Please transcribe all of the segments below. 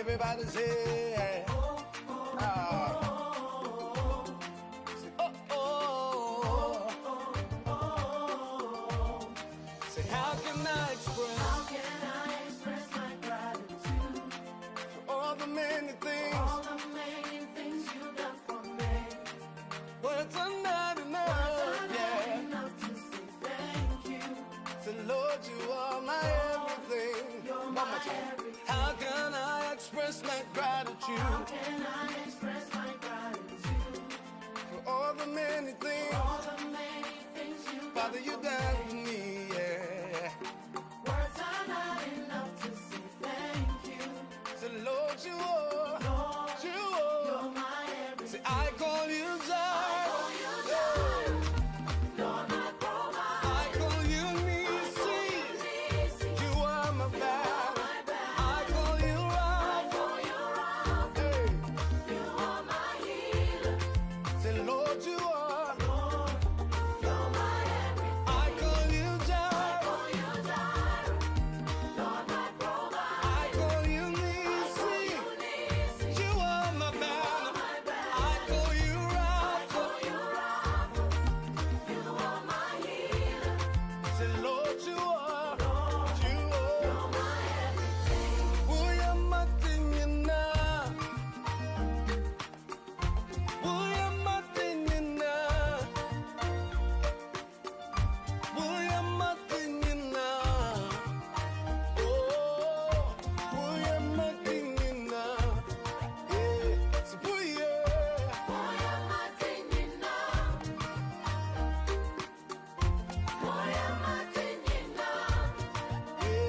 Everybody say, say, how can I express my gratitude for all the many things you've done for me? Words are not enough, to say thank you. Say, Lord, you are my everything. You're my everything. How can I express my gratitude? How can I express my gratitude for all the many things, Father, you done for me, yeah. Words are not enough to say thank you. So Lord, you are, you're my everything. Say, I call you Jireh. You're my provider. I call you Nisi. You are my battle. I call you Rapha. Hey. You are my healer. Say, Lord, you are. You're my everything. I call you Jireh. Lord, my provider. I call you Nisi. You are my battle. I call you Rapha. You are my healer. Say, Lord, you are. You're my everything. We are nothing enough. We are nothing enough. We are nothing enough. Oh, we are nothing enough. Yeah, so we are nothing enough. We are nothing enough. Yeah,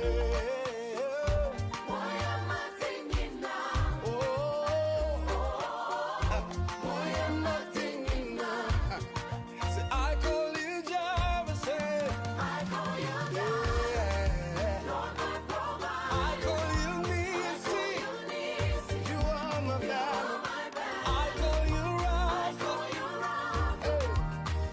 we are nothing enough. Oh, we are nothing enough. Say, I call you Jireh. Say, I call you Jireh. Lord, my provider. I call you Nisi. You are my battle. I call you Rapha. Hey.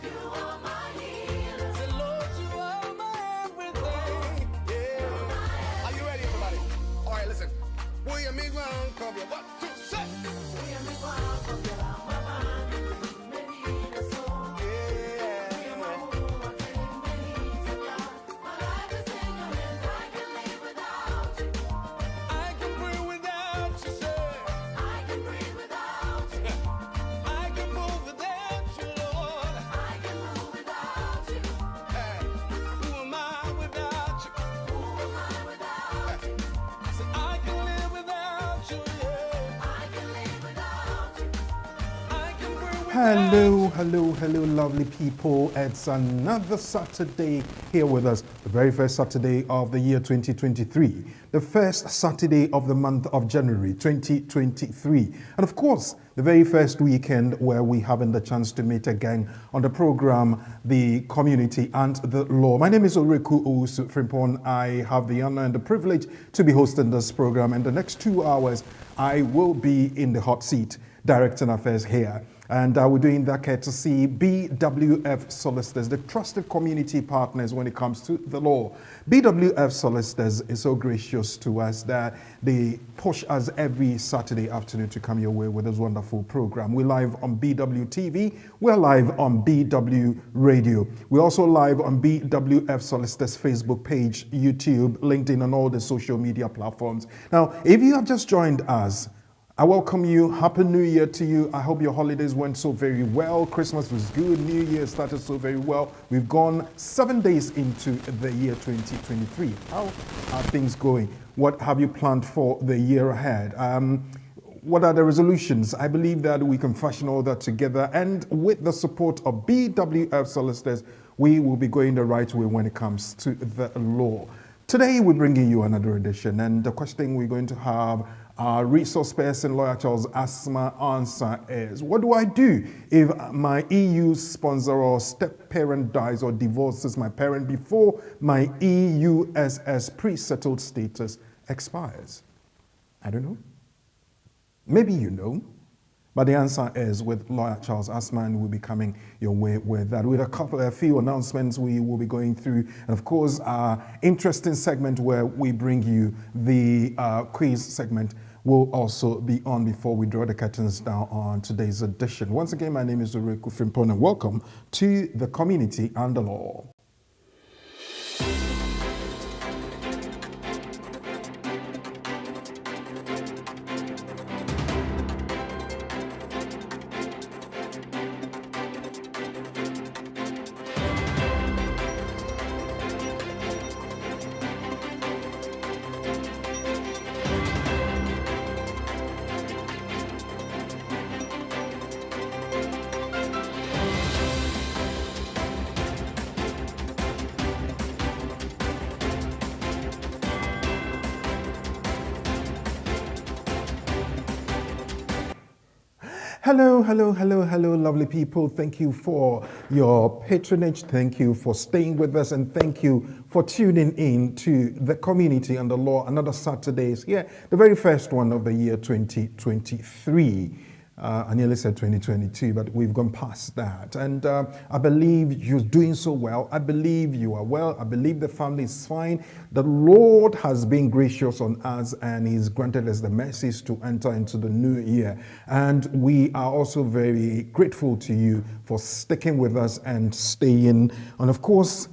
You are my healer. Say, Lord, you are my everything. Yeah. Are you ready, everybody? All right, listen. We are me ground cover. 1, 2, 3. We are me ground cover. I can breathe without you, say. I can breathe without you. I can move without you, Lord. I can move without you. Hey, who am I without you? Who am I without you? Say, I can live without you, yeah. I can live without you. I can breathe without Hello, lovely people. It's another Saturday here with us, the very first Saturday of the year 2023, the first Saturday of the month of January 2023, and of course, the very first weekend where we having the chance to meet again on the program, The Community and the Law. My name is Owuraku Owusu Frimpong. I have the honor and the privilege to be hosting this program. In the next 2 hours, I will be in the hot seat directing affairs here. And we're doing that courtesy BWF Solicitors, the trusted community partners when it comes to the law. BWF Solicitors is so gracious to us that they push us every Saturday afternoon to come your way with this wonderful program. We're live on BW TV. We're live on BW Radio. We're also live on BWF Solicitors Facebook page, YouTube, LinkedIn, and all the social media platforms. Now, if you have just joined us, I welcome you. Happy New Year to you. I hope your holidays went so very well. Christmas was good. New Year started so very well. We've gone 7 days into the year 2023. How are things going? What have you planned for the year ahead? What are the resolutions? I believe that we can fashion all that together. And with the support of BWF Solicitors, we will be going the right way when it comes to the law. Today, we're bringing you another edition. And the question we're going to have our resource person, lawyer Charles Asmah, answer is, what do I do if my EU sponsor or step parent dies or divorces my parent before my EUSS pre-settled status expires? I don't know. Maybe you know. But the answer is with lawyer Charles Asmah, and we'll be coming your way with that. With a few announcements we will be going through. And of course, our interesting segment where we bring you the quiz segment will also be on before we draw the curtains down on today's edition. Once again, my name is Owuraku Frimpong, and welcome to The Community and the Law. Hello, lovely people. Thank you for your patronage. Thank you for staying with us, and thank you for tuning in to The Community and the Law. Another Saturday is here, the very first one of the year 2023. I nearly said 2022, but we've gone past that. And I believe you're doing so well. I believe you are well. I believe the family is fine. The Lord has been gracious on us, and He's granted us the mercies to enter into the new year. And we are also very grateful to you for sticking with us and staying. And of course,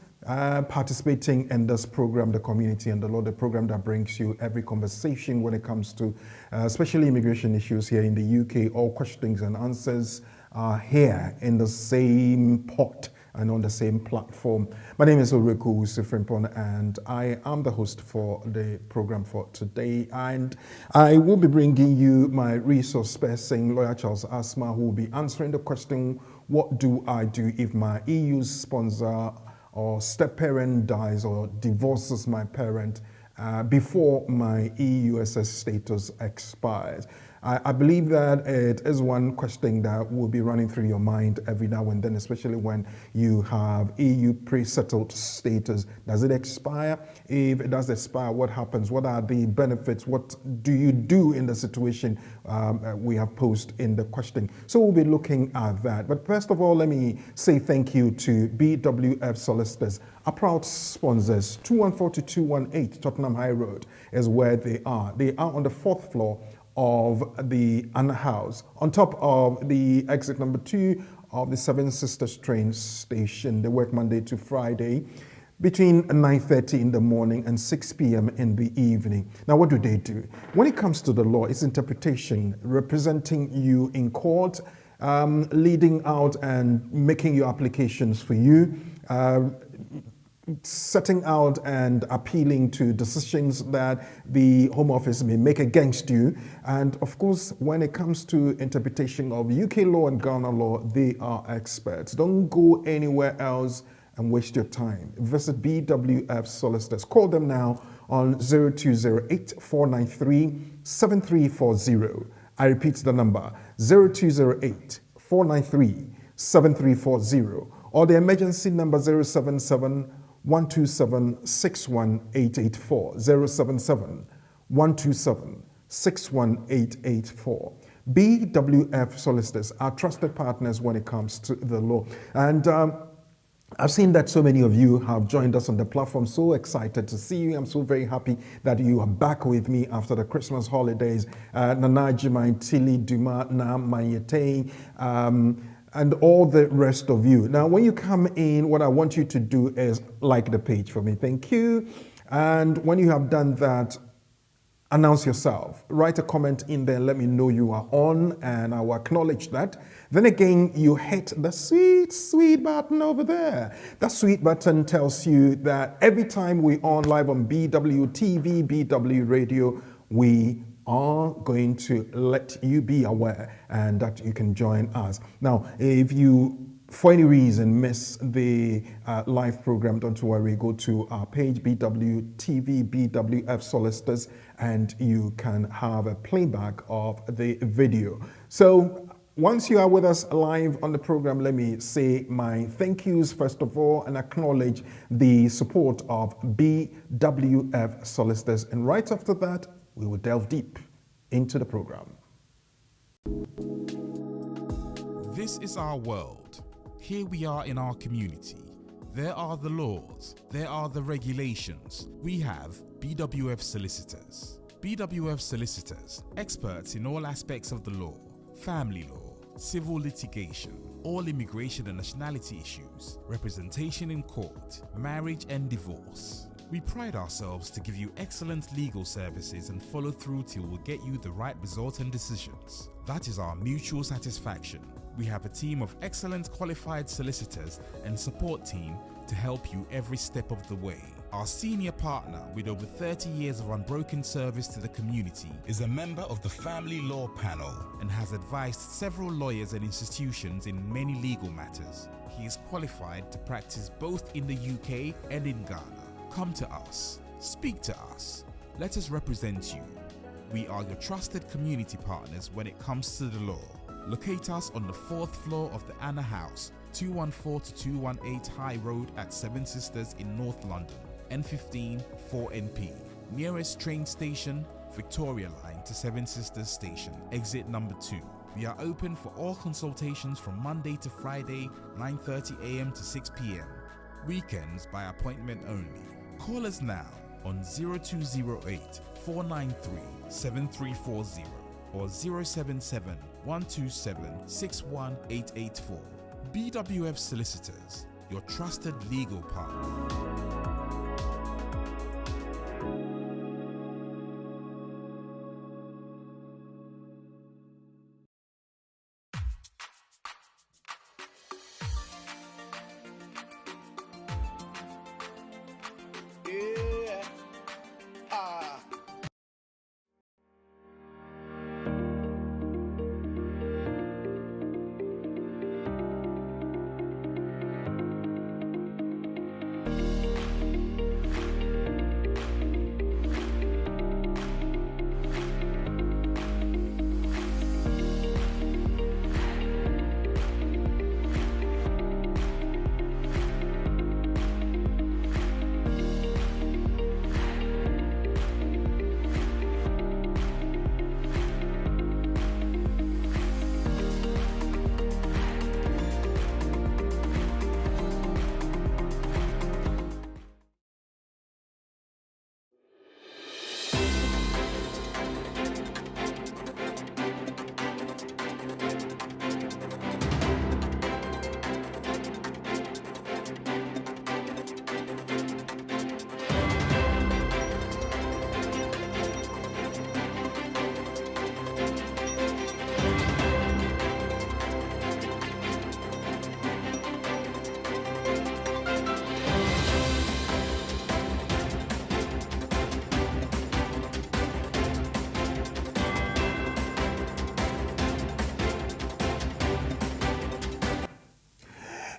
participating in this program, The Community and the Law, the program that brings you every conversation when it comes to especially immigration issues here in the UK. All questions and answers are here in the same pot and on the same platform. My name is Owuraku Owusu Frimpong, and I am the host for the program for today. And I will be bringing you my resource person, lawyer Charles Asmah, who will be answering the question, what do I do if my EU sponsor or step-parent dies or divorces my parent before my EUSS status expires? I believe that it is one question that will be running through your mind every now and then, especially when you have EU pre-settled status. Does it expire? If it does expire, what happens? What are the benefits? What do you do in the situation we have posed in the question? So we'll be looking at that. But first of all, let me say thank you to BWF Solicitors, our proud sponsors. 214-218 Tottenham High Road is where they are. They are on the 4th floor of the Anna House, on top of the exit number 2 of the Seven Sisters train station. They work Monday to Friday between 9:30 in the morning and 6 p.m. in the evening. Now, what do they do? When it comes to the law, it's interpretation, representing you in court, leading out and making your applications for you, setting out and appealing to decisions that the Home Office may make against you. And of course, when it comes to interpretation of UK law and Ghana law, they are experts. Don't go anywhere else and waste your time. Visit BWF Solicitors. Call them now on 0208-493-7340. I repeat the number, 0208-493-7340, or the emergency number 077-127-61884, 077-127-61884. BWF Solicitors are trusted partners when it comes to the law. And I've seen that so many of you have joined us on the platform. So excited to see you. I'm so very happy that you are back with me after the Christmas holidays. Nana Jima, Tili, Duma, Na, Mayete, and all the rest of you. Now, when you come in, what I want you to do is like the page for me. Thank you. And when you have done that, announce yourself. Write a comment in there. Let me know you are on, and I will acknowledge that. Then again, you hit the sweet button over there. That sweet button tells you that every time we're on live on BW TV, BW Radio, we are going to let you be aware and that you can join us. Now, if you for any reason miss the live program, don't worry, go to our page, BW TV, BWF Solicitors, and you can have a playback of the video. So once you are with us live on the program, let me say my thank yous first of all and acknowledge the support of BWF Solicitors. And right after that, we will delve deep into the program. This is our world. Here we are in our community. There are the laws. There are the regulations. We have BWF Solicitors. BWF Solicitors, experts in all aspects of the law, family law, civil litigation, all immigration and nationality issues, representation in court, marriage and divorce. We pride ourselves to give you excellent legal services and follow through till we get you the right result and decisions. That is our mutual satisfaction. We have a team of excellent qualified solicitors and support team to help you every step of the way. Our senior partner, with over 30 years of unbroken service to the community, is a member of the Family Law Panel and has advised several lawyers and institutions in many legal matters. He is qualified to practice both in the UK and in Ghana. Come to us, speak to us, let us represent you. We are your trusted community partners when it comes to the law. Locate us on the 4th floor of the Anna House, 214 to 218 High Road at Seven Sisters in North London, N15 4NP. Nearest train station, Victoria Line to Seven Sisters Station, exit number 2. We are open for all consultations from Monday to Friday, 9:30 a.m. to 6 p.m. Weekends by appointment only. Call us now on 0208 493 7340 or 077 127 61884. BWF Solicitors, your trusted legal partner. Yeah.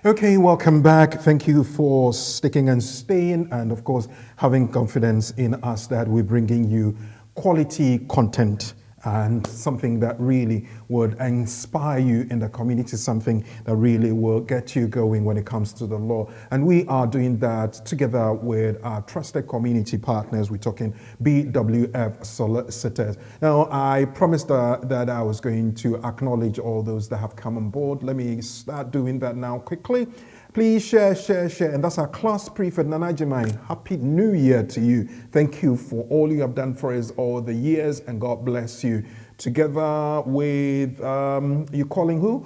Okay, welcome back. Thank you for sticking and staying, and of course, having confidence in us that we're bringing you quality content and something that really would inspire you in the community, something that really will get you going when it comes to the law. And we are doing that together with our trusted community partners. We're talking BWF Solicitors. Now, I promised that I was going to acknowledge all those that have come on board. Let me start doing that now quickly. Please share. And that's our class prefect, Nana Jemai. Happy New Year to you. Thank you for all you have done for us all the years, and God bless you. Together with, you calling who?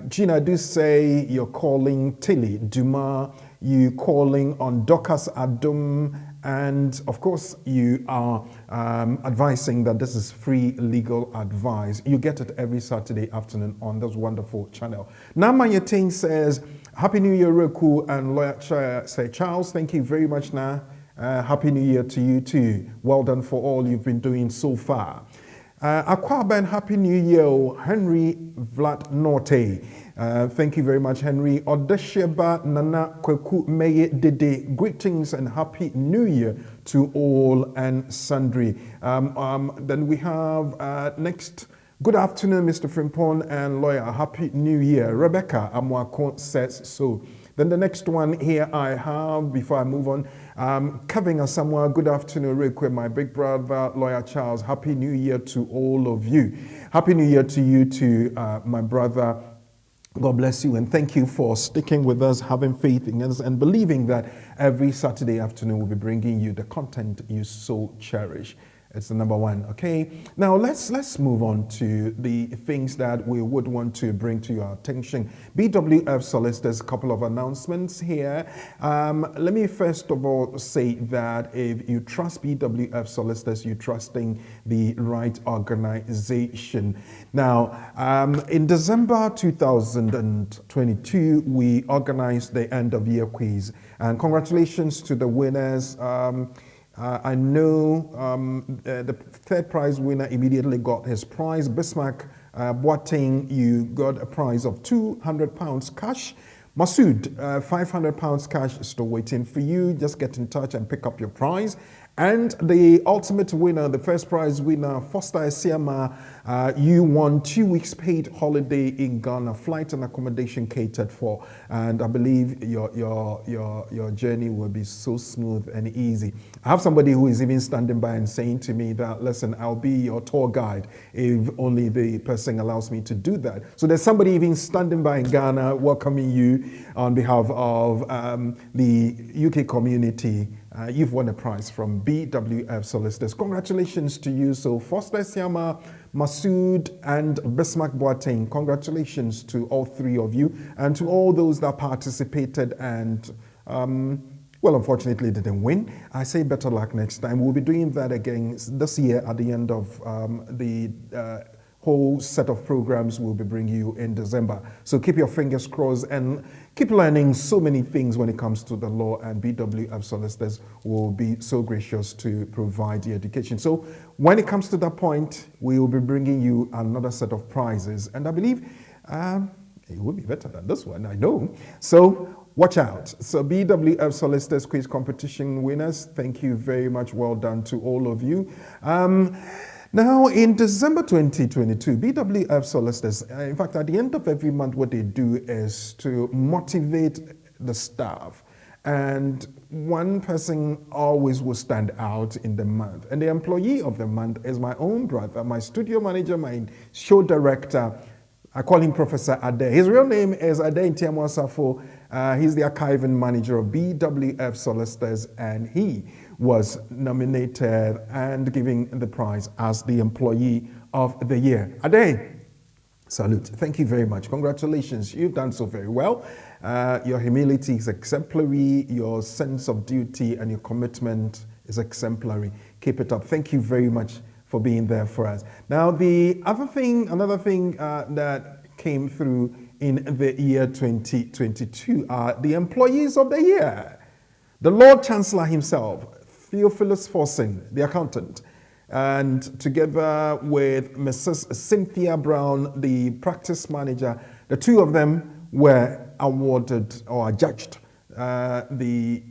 Gina, do say you're calling Tilly Duma, you calling on Dokas Adum, and of course you are advising that this is free legal advice. You get it every Saturday afternoon on this wonderful channel. Nama Yatin says, Happy New Year, Owuraku and Lawyer say Charles. Thank you very much, Na. Happy New Year to you too. Well done for all you've been doing so far. Akwaben, Happy New Year, Henry Vlad Norte. Thank you very much, Henry. Odesheba Nana Kweku Meye Dede. Greetings and Happy New Year to all and sundry. Then we have next. Good afternoon, Mr. Frimpong and Lawyer. Happy New Year. Rebecca Amwako says so. Then the next one here I have, before I move on, Kevin Asamoah. Good afternoon, Rekwe, my big brother, Lawyer Charles. Happy New Year to all of you. Happy New Year to you too, my brother. God bless you, and thank you for sticking with us, having faith in us, and believing that every Saturday afternoon we'll be bringing you the content you so cherish. It's the number one. Okay. Now let's move on to the things that we would want to bring to your attention. BWF Solicitors, a couple of announcements here. Let me first of all say that if you trust BWF Solicitors, you're trusting the right organization. Now, in December 2022, we organized the end of year quiz, and congratulations to the winners. I know the third prize winner immediately got his prize. Bismarck Boateng, you got a prize of £200 cash. Masood, £500 cash is still waiting for you. Just get in touch and pick up your prize. And the ultimate winner, the first prize winner, Foster Asmah, you won 2 weeks paid holiday in Ghana, flight and accommodation catered for. And I believe your journey will be so smooth and easy. I have somebody who is even standing by and saying to me that, listen, I'll be your tour guide if only the person allows me to do that. So there's somebody even standing by in Ghana welcoming you on behalf of the UK community. You've won a prize from BWF Solicitors. Congratulations to you. So Foster Asmah, Masood, and Bismarck Boateng, congratulations to all three of you and to all those that participated and well, unfortunately didn't win. I say better luck next time. We'll be doing that again this year at the end of the whole set of programs we'll be bringing you in December. So keep your fingers crossed and keep learning so many things when it comes to the law, and BWF Solicitors will be so gracious to provide the education. So when it comes to that point, we will be bringing you another set of prizes, and I believe it will be better than this one, I know. So watch out. So BWF Solicitors Quiz Competition winners, thank you very much. Well done to all of you. Now, in December 2022, BWF Solicitors, in fact, at the end of every month, what they do is to motivate the staff. And one person always will stand out in the month. And the employee of the month is my own brother, my studio manager, my show director. I call him Professor Ade. His real name is Ade Ntiamwasafo. He's the archiving manager of BWF Solicitors, and he was nominated and given the prize as the employee of the year. Ade, salute. Thank you very much. Congratulations. You've done so very well. Your humility is exemplary. Your sense of duty and your commitment is exemplary. Keep it up. Thank you very much for being there for us. Now, another thing that came through in the year 2022 are the employees of the year. The Lord Chancellor himself, Theophilus Forson, the accountant, and together with Mrs. Cynthia Brown, the practice manager, the two of them were awarded or adjudged the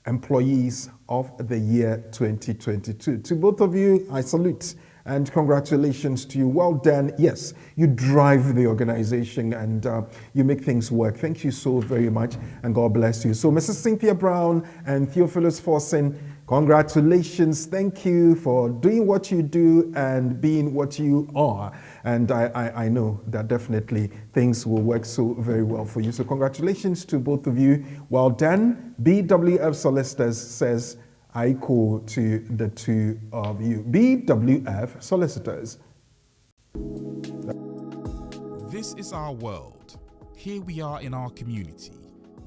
employees of the year 2022. To both of you, I salute and congratulations to you. Well done. Yes, you drive the organization and you make things work. Thank you so very much and God bless you. So Mrs. Cynthia Brown and Theophilus Forson, congratulations. Thank you for doing what you do and being what you are. And I know that definitely things will work so very well for you. So congratulations to both of you. Well done. BWF Solicitors says, I call to the two of you. BWF Solicitors. This is our world. Here we are in our community.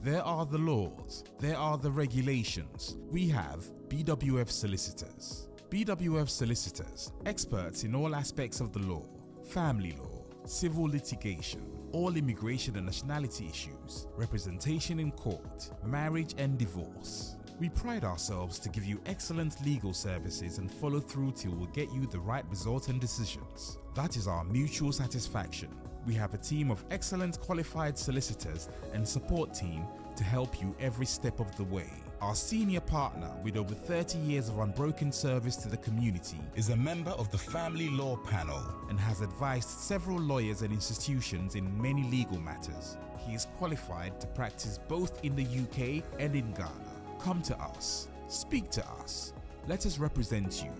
There are the laws. There are the regulations. We have BWF Solicitors. BWF Solicitors, experts in all aspects of the law, family law, civil litigation, all immigration and nationality issues, representation in court, marriage and divorce. We pride ourselves to give you excellent legal services and follow through till we get you the right result and decisions. That is our mutual satisfaction. We have a team of excellent qualified solicitors and support team to help you every step of the way. Our senior partner with over 30 years of unbroken service to the community is a member of the Family Law Panel and has advised several lawyers and institutions in many legal matters. He is qualified to practice both in the UK and in Ghana. Come to us, speak to us, let us represent you.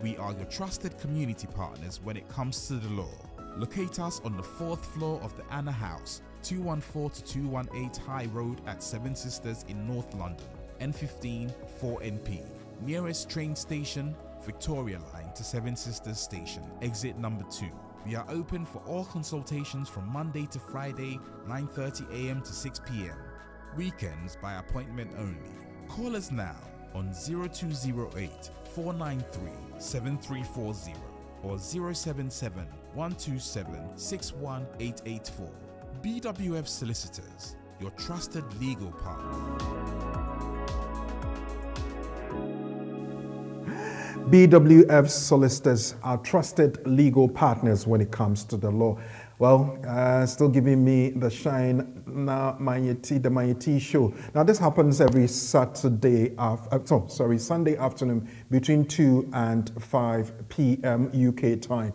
We are your trusted community partners when it comes to the law. Locate us on the 4th floor of the Anna House, 214 to 218 High Road at Seven Sisters in North London, N15 4NP. Nearest train station, Victoria Line to Seven Sisters Station, exit number 2. We are open for all consultations from Monday to Friday, 9:30 a.m. to 6 p.m. Weekends by appointment only. Call us now on 0208 493 7340 or 077 127 61884. BWF Solicitors, your trusted legal partner. BWF Solicitors are trusted legal partners when it comes to the law. Well, still giving me the shine now, the Mayeti show. Now, this happens every Sunday afternoon between 2 and 5 p.m. UK time.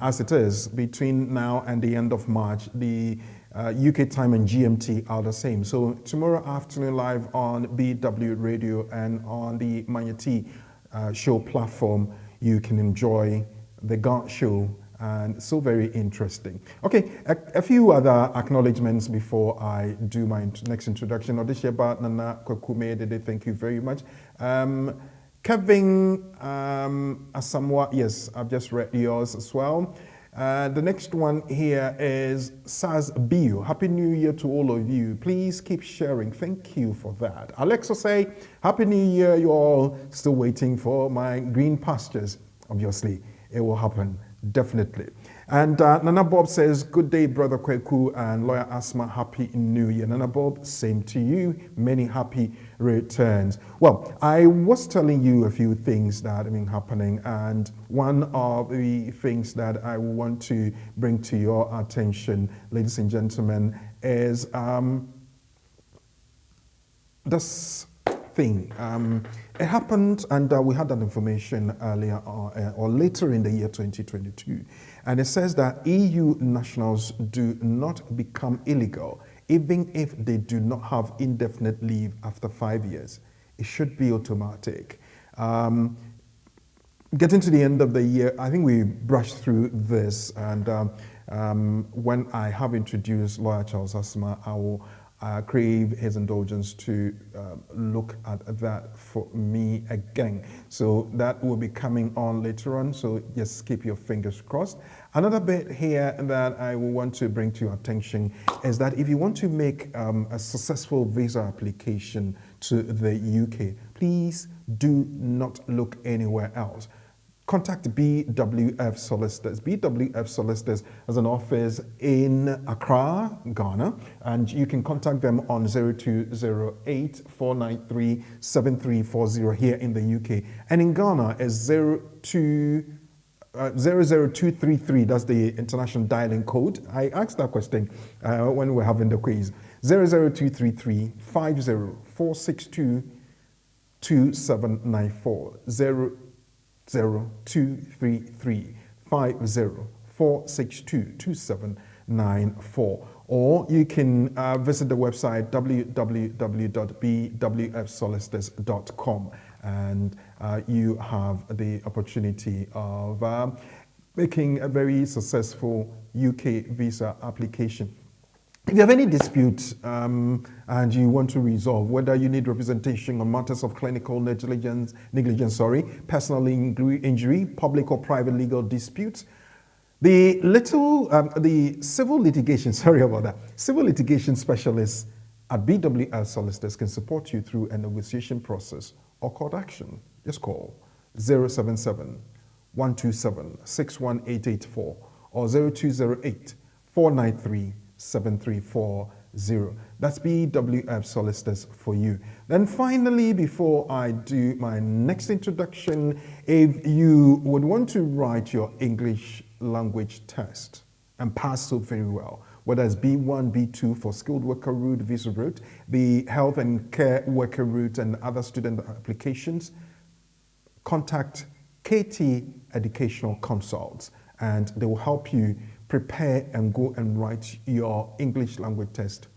As it is, between now and the end of March, the UK time and GMT are the same. So tomorrow afternoon live on BW Radio and on the Mayeti show platform, you can enjoy the God show, and so very interesting. Okay, a few other acknowledgements before I do my next introduction. Odisheba Nana Kwakume, thank you very much. Kevin Asamoah, yes, I've just read yours as well. The next one here is Saz Bio. Happy New Year to all of you. Please keep sharing. Thank you for that. Alexa say, Happy New Year. You're all still waiting for my green pastures. Obviously, it will happen. Definitely. And Nana Bob says, good day, Brother Kweku and Lawyer Asmah. Happy New Year. Nana Bob, same to you. Many happy returns. Well, I was telling you a few things that have been happening, and one of the things that I want to bring to your attention, ladies and gentlemen, is this thing. It happened, and we had that information earlier or later in the year 2022. And it says that EU nationals do not become illegal even if they do not have indefinite leave after 5 years. It should be automatic. Getting to the end of the year, I think we brushed through this, and when I have introduced Lawyer Charles Asmah, I will crave his indulgence to look at that for me again. So that will be coming on later on, so just keep your fingers crossed. Another bit here that I will want to bring to your attention is that if you want to make a successful visa application to the UK, please do not look anywhere else. Contact BWF Solicitors. BWF Solicitors has an office in Accra, Ghana, and you can contact them on 0208 493 7340 here in the UK. And in Ghana is 00233, that's the international dialing code. I asked that question when we were having the quiz. 00233 50 2794 0233 50 2794, or you can visit the website www.bwfsolicitors.com, and you have the opportunity of making a very successful UK visa application. If you have any dispute and you want to resolve, whether you need representation on matters of clinical negligence, personal injury, public or private legal disputes, the civil litigation, civil litigation specialists at BWF Solicitors can support you through a negotiation process or court action. Just call 077 127 61884 or 0208 493 7340. That's BWF Solicitors for you. Then finally, before I do my next introduction, if you would want to write your English language test and pass so very well, whether it's B1, B2 for skilled worker route, visa route, the health and care worker route, and other student applications, contact KT Educational Consults, and they will help you prepare and go and write your English language test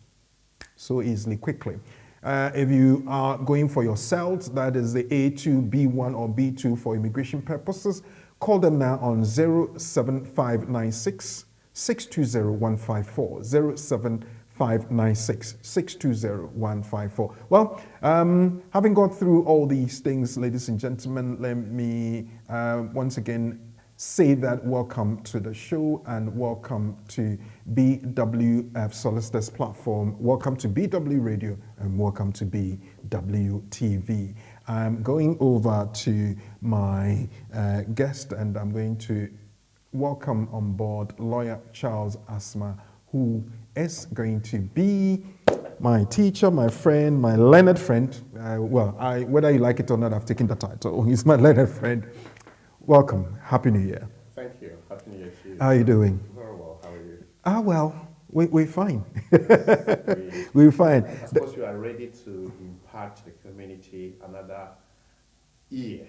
so easily, quickly. If you are going for your CELT, that is the A2, B1 or B2 for immigration purposes, call them now on 07596 620 154, 596 620 154. Well, having gone through all these things, ladies and gentlemen, let me once again say that welcome to the show and welcome to BWF Solicitors platform. Welcome to BW Radio and welcome to BW TV. I'm going over to my guest and I'm going to welcome on board lawyer Charles Asmah, who is going to be my teacher, my friend, my learned friend. Whether you like it or not, I've taken the title. He's my learned friend. Welcome. Happy New Year. Thank you. Happy New Year to you. How are you doing? Very well. How are you? Well, we're fine. Yes, We're fine. I suppose you are ready to impart to the community another year.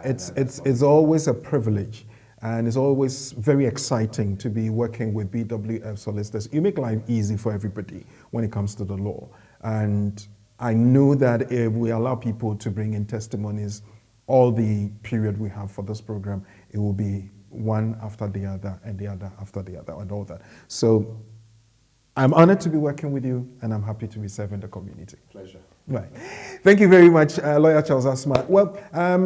It's always a privilege and it's always very exciting to be working with BWF Solicitors. You make life easy for everybody when it comes to the law. And I know that if we allow people to bring in testimonies all the period we have for this program, it will be one after the other and the other after the other and all that. So I'm honored to be working with you and I'm happy to be serving the community. Pleasure. Right. Thank you very much, Lawyer Charles Asmah. Well,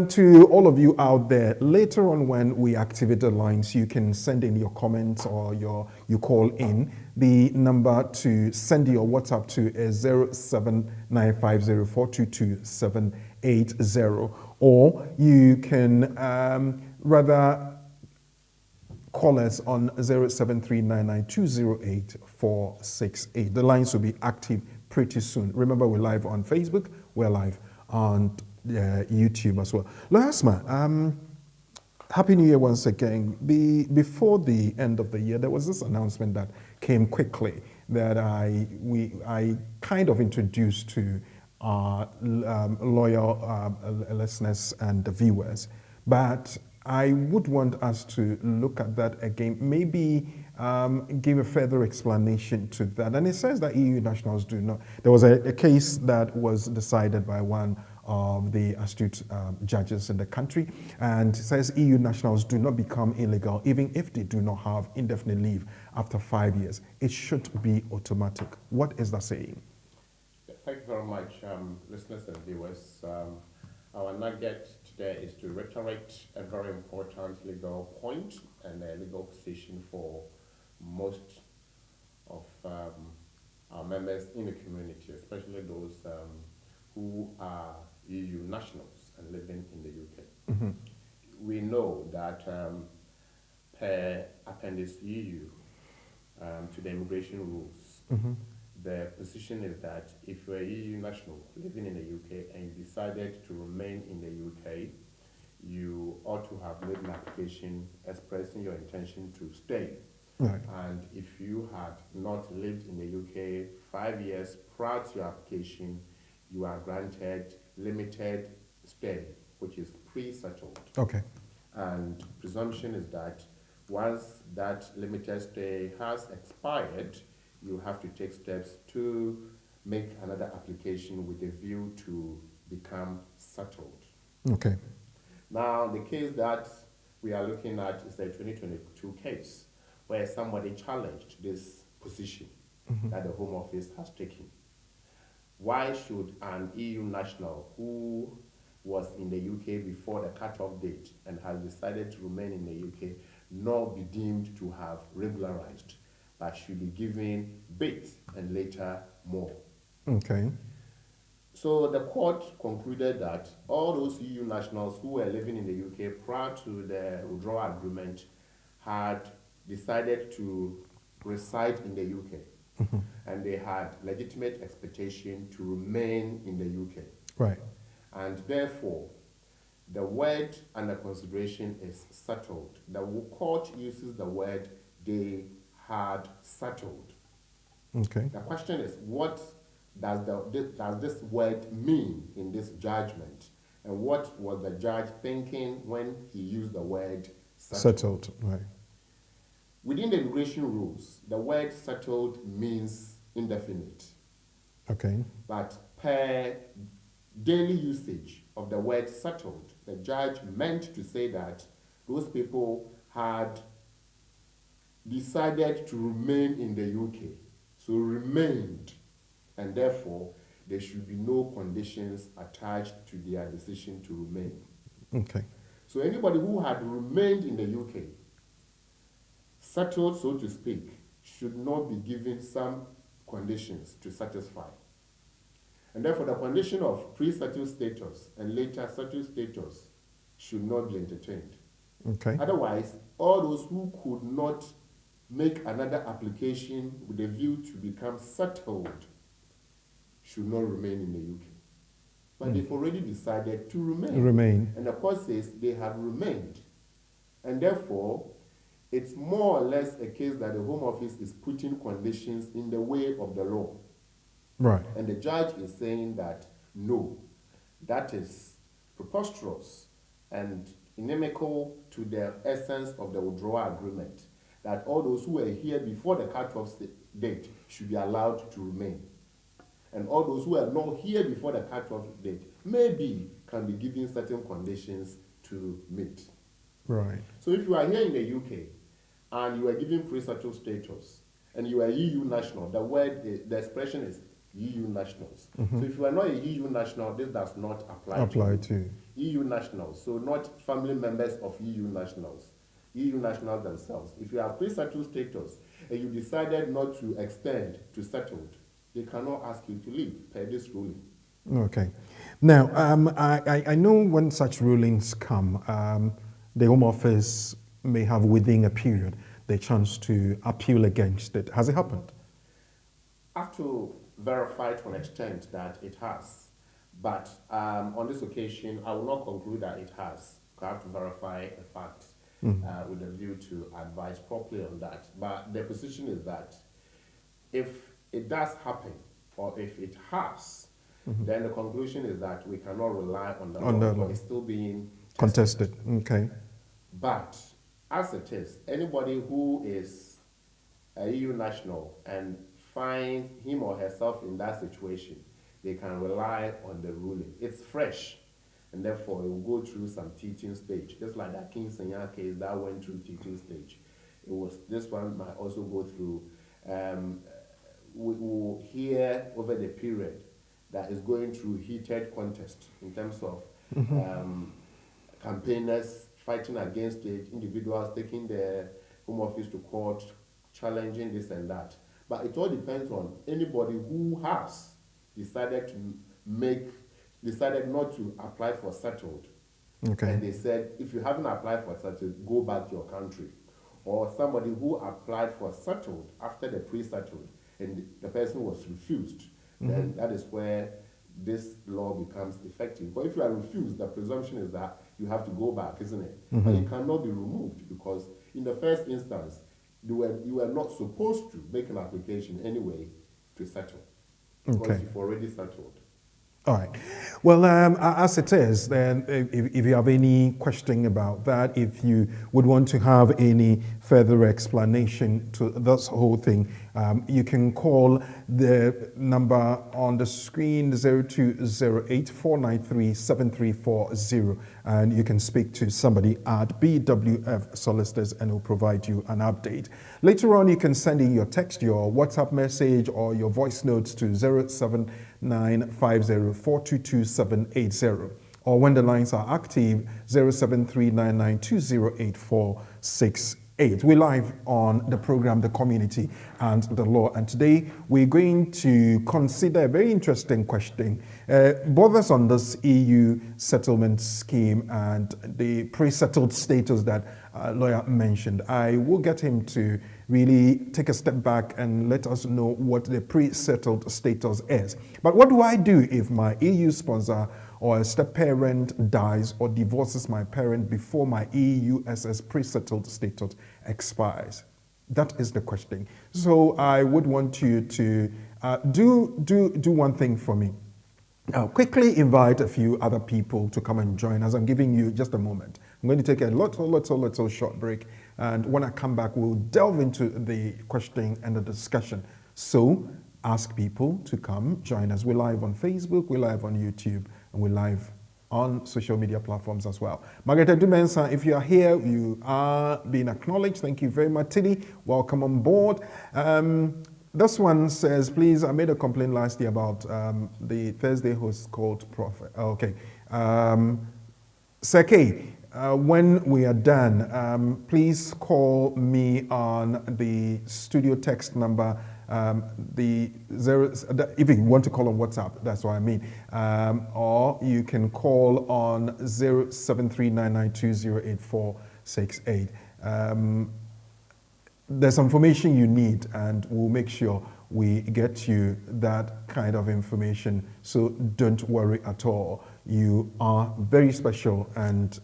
to all of you out there, later on when we activate the lines, you can send in your comments or you call in. The number to send your WhatsApp to is 07950422780, or you can rather call us on 07399208468. The lines will be active pretty soon. Remember, we're live on Facebook, we're live on YouTube as well. Lawyer Asmah, Happy New Year once again. Before the end of the year, there was this announcement that came quickly that I kind of introduced to our loyal listeners and the viewers, but I would want us to look at that again, maybe give a further explanation to that. And it says that EU nationals do not. There was a case that was decided by one of the astute judges in the country, and it says EU nationals do not become illegal even if they do not have indefinite leave after 5 years. It should be automatic. What is that saying? Thank you very much, listeners and viewers. Our nugget today is to reiterate a very important legal point and a legal position for most of our members in the community, especially those who are EU nationals and living in the UK. Mm-hmm. We know that per Appendix EU to the immigration rules, Mm-hmm. the position is that if you're a EU national living in the UK and you decided to remain in the UK, you ought to have made an application expressing your intention to stay. Right. And if you had not lived in the UK 5 years prior to your application, you are granted limited stay, which is pre-settled. Okay. And presumption is that once that limited stay has expired, you have to take steps to make another application with a view to become settled. Okay. Now, the case that we are looking at is the 2022 case, where somebody challenged this position that the Home Office has taken. Why should an EU national who was in the UK before the cutoff date and has decided to remain in the UK not be deemed to have regularized, but should be given bits and later more? Okay. So the court concluded that all those EU nationals who were living in the UK prior to the withdrawal agreement had decided to reside in the UK, and they had legitimate expectation to remain in the UK. Right. And therefore, the word under consideration is settled. The court uses the word they had settled. Okay. The question is, what does this word mean in this judgment? And what was the judge thinking when he used the word settled? Settled. Right. Within the immigration rules, the word settled means indefinite. Okay. But per daily usage of the word settled, the judge meant to say that those people had decided to remain in the UK. so remained, and therefore there should be no conditions attached to their decision to remain. Okay. So anybody who had remained in the UK, settled, so to speak, should not be given some conditions to satisfy. And therefore the condition of pre-settled status and later settled status should not be entertained. Okay. Otherwise, all those who could not make another application with a view to become settled should not remain in the UK. But they've already decided to remain. And the court says they have remained. And therefore, it's more or less a case that the Home Office is putting conditions in the way of the law. Right. And the judge is saying that, no, that is preposterous and inimical to the essence of the withdrawal agreement, that all those who were here before the cut-off date should be allowed to remain. And all those who are not here before the cut-off date maybe can be given certain conditions to meet. Right. So if you are here in the UK and you are given pre-settled status and you are EU national, the expression is EU nationals. So if you are not a EU national, this does not apply to EU nationals. So not family members of EU nationals themselves. If you have pre-settled status and you decided not to extend to settled, they cannot ask you to leave per this ruling. Okay. Now, I know when such rulings come, the Home Office may have within a period the chance to appeal against it. Has it happened? I have to verify to an extent that it has. But on this occasion, I will not conclude that it has. I have to verify the facts with a view to advise properly on that. But the position is that if it does happen, or if it has, then the conclusion is that we cannot rely on the law, but it's still being contested. Okay. But as it is, anybody who is a EU national and finds him or herself in that situation, they can rely on the ruling. It's fresh, and therefore it will go through some teaching stage, just like that King Sanya case that went through teaching stage. This one might also go through. We will hear over the period that is going through heated contest in terms of campaigners fighting against it, individuals taking the Home Office to court, challenging this and that. But it all depends on anybody who has decided not to apply for settled. Okay. And they said, if you haven't applied for settled, go back to your country. Or somebody who applied for settled after the pre-settled, and the person was refused, then that is where this law becomes effective. But if you are refused, the presumption is that you have to go back, isn't it? But you cannot be removed because in the first instance, you were not supposed to make an application anyway to settle. Because you've already settled. All right. Well, as it is, then if you have any question about that, if you would want to have any further explanation to this whole thing, you can call the number on the screen, 0208-493-7340, and you can speak to somebody at BWF Solicitors and will provide you an update. Later on, you can send in your text, your WhatsApp message, or your voice notes to 07950422780, or when the lines are active, 07399208468. We're live on the program, The Community and the Law, and today we're going to consider a very interesting question. Bothers on this EU settlement scheme and the pre-settled status that lawyer mentioned. I will get him to really take a step back and let us know what the pre-settled status is. But what do I do if my EU sponsor or a step-parent dies or divorces my parent before my EUSS pre-settled status expires? That is the question. So I would want you to do one thing for me. Now, quickly invite a few other people to come and join us. I'm giving you just a moment. I'm going to take a little short break. And when I come back, we'll delve into the question and the discussion. So ask people to come join us. We're live on Facebook, we're live on YouTube, and we're live on social media platforms as well. Margaret Dumensa, if you are here, you are being acknowledged. Thank you very much. Tilly, welcome on board. This one says, please, I made a complaint last year about the Thursday host called Prophet. Okay. Seke, when we are done, please call me on the studio text number, if you want to call on WhatsApp, that's what I mean. Or you can call on 0739920848. There's information you need, and we'll make sure we get you that kind of information. So don't worry at all. You are very special, and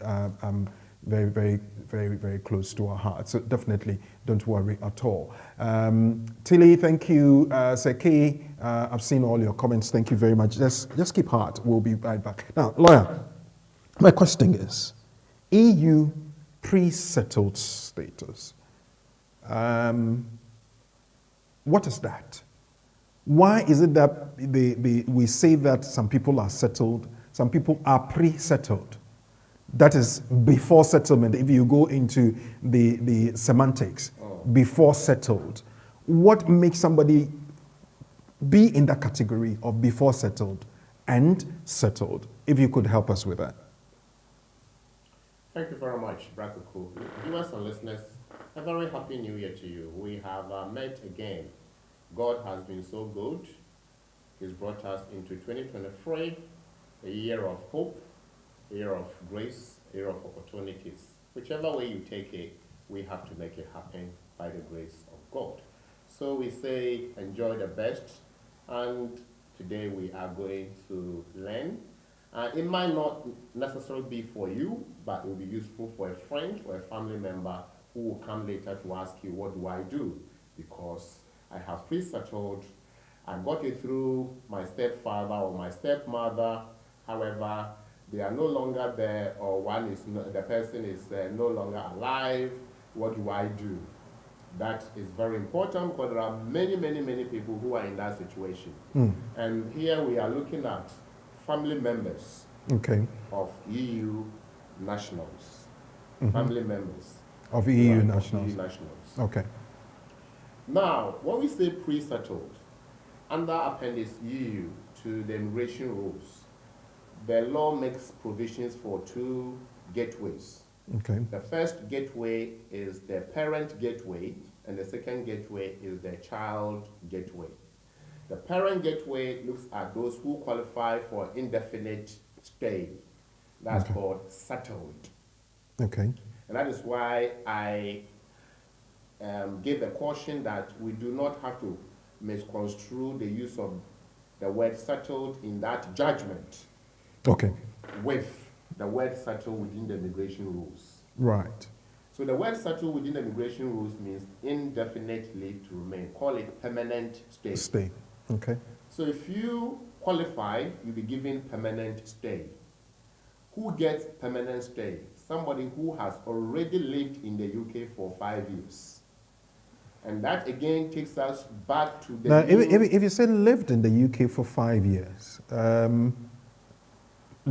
very, very, very, very close to our heart. So definitely don't worry at all. Tilly, thank you. Seki, I've seen all your comments. Thank you very much. Just keep heart. We'll be right back. Now, lawyer, my question is, EU pre-settled status. What is that? Why is it that we say that some people are settled, some people are pre-settled? That is before settlement. If you go into the semantics, before settled, what makes somebody be in that category of before settled and settled? If you could help us with that. Thank you very much, Brakuku. Viewers and listeners, a very happy new year to you. We have met again. God has been so good. He's brought us into 2023, a year of hope, a year of grace, a year of opportunities. Whichever way you take it, we have to make it happen by the grace of God. So we say, enjoy the best, and today we are going to learn. It might not necessarily be for you, but it will be useful for a friend or a family member who will come later to ask you, what do I do? Because I have pre-settled, I got it through my stepfather or my stepmother. However, they are no longer there, or the person is no longer alive. What do I do? That is very important, because there are many, many, many people who are in that situation. And here we are looking at family members of EU nationals. Family members of EU nationals. Okay. Now, when we say pre-settled, under Appendix EU to the immigration rules, the law makes provisions for two gateways. Okay. The first gateway is the parent gateway, and the second gateway is the child gateway. The parent gateway looks at those who qualify for indefinite stay. That's called settled. Okay. And that is why I gave a caution that we do not have to misconstrue the use of the word settled in that judgment. Okay. With the word settled within the immigration rules. Right. So the word settled within the immigration rules means indefinite leave to remain. Call it permanent stay. Stay. Okay. So if you qualify, you'll be given permanent stay. Who gets permanent stay? Somebody who has already lived in the UK for 5 years. And that again takes us back to the... Now, if you say lived in the UK for 5 years,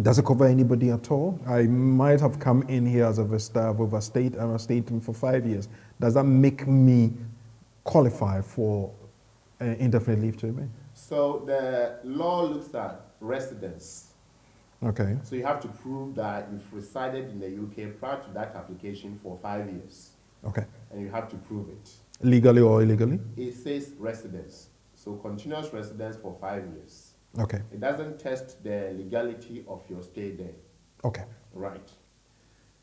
does it cover anybody at all? I might have come in here as a visitor, I've overstayed, and I've stayed for 5 years. Does that make me qualify for indefinite leave to remain? So the law looks at residence. Okay. So you have to prove that you've resided in the UK prior to that application for 5 years. Okay. And you have to prove it. Legally or illegally? It says residence. So continuous residence for 5 years. Okay. It doesn't test the legality of your stay there. Okay. Right.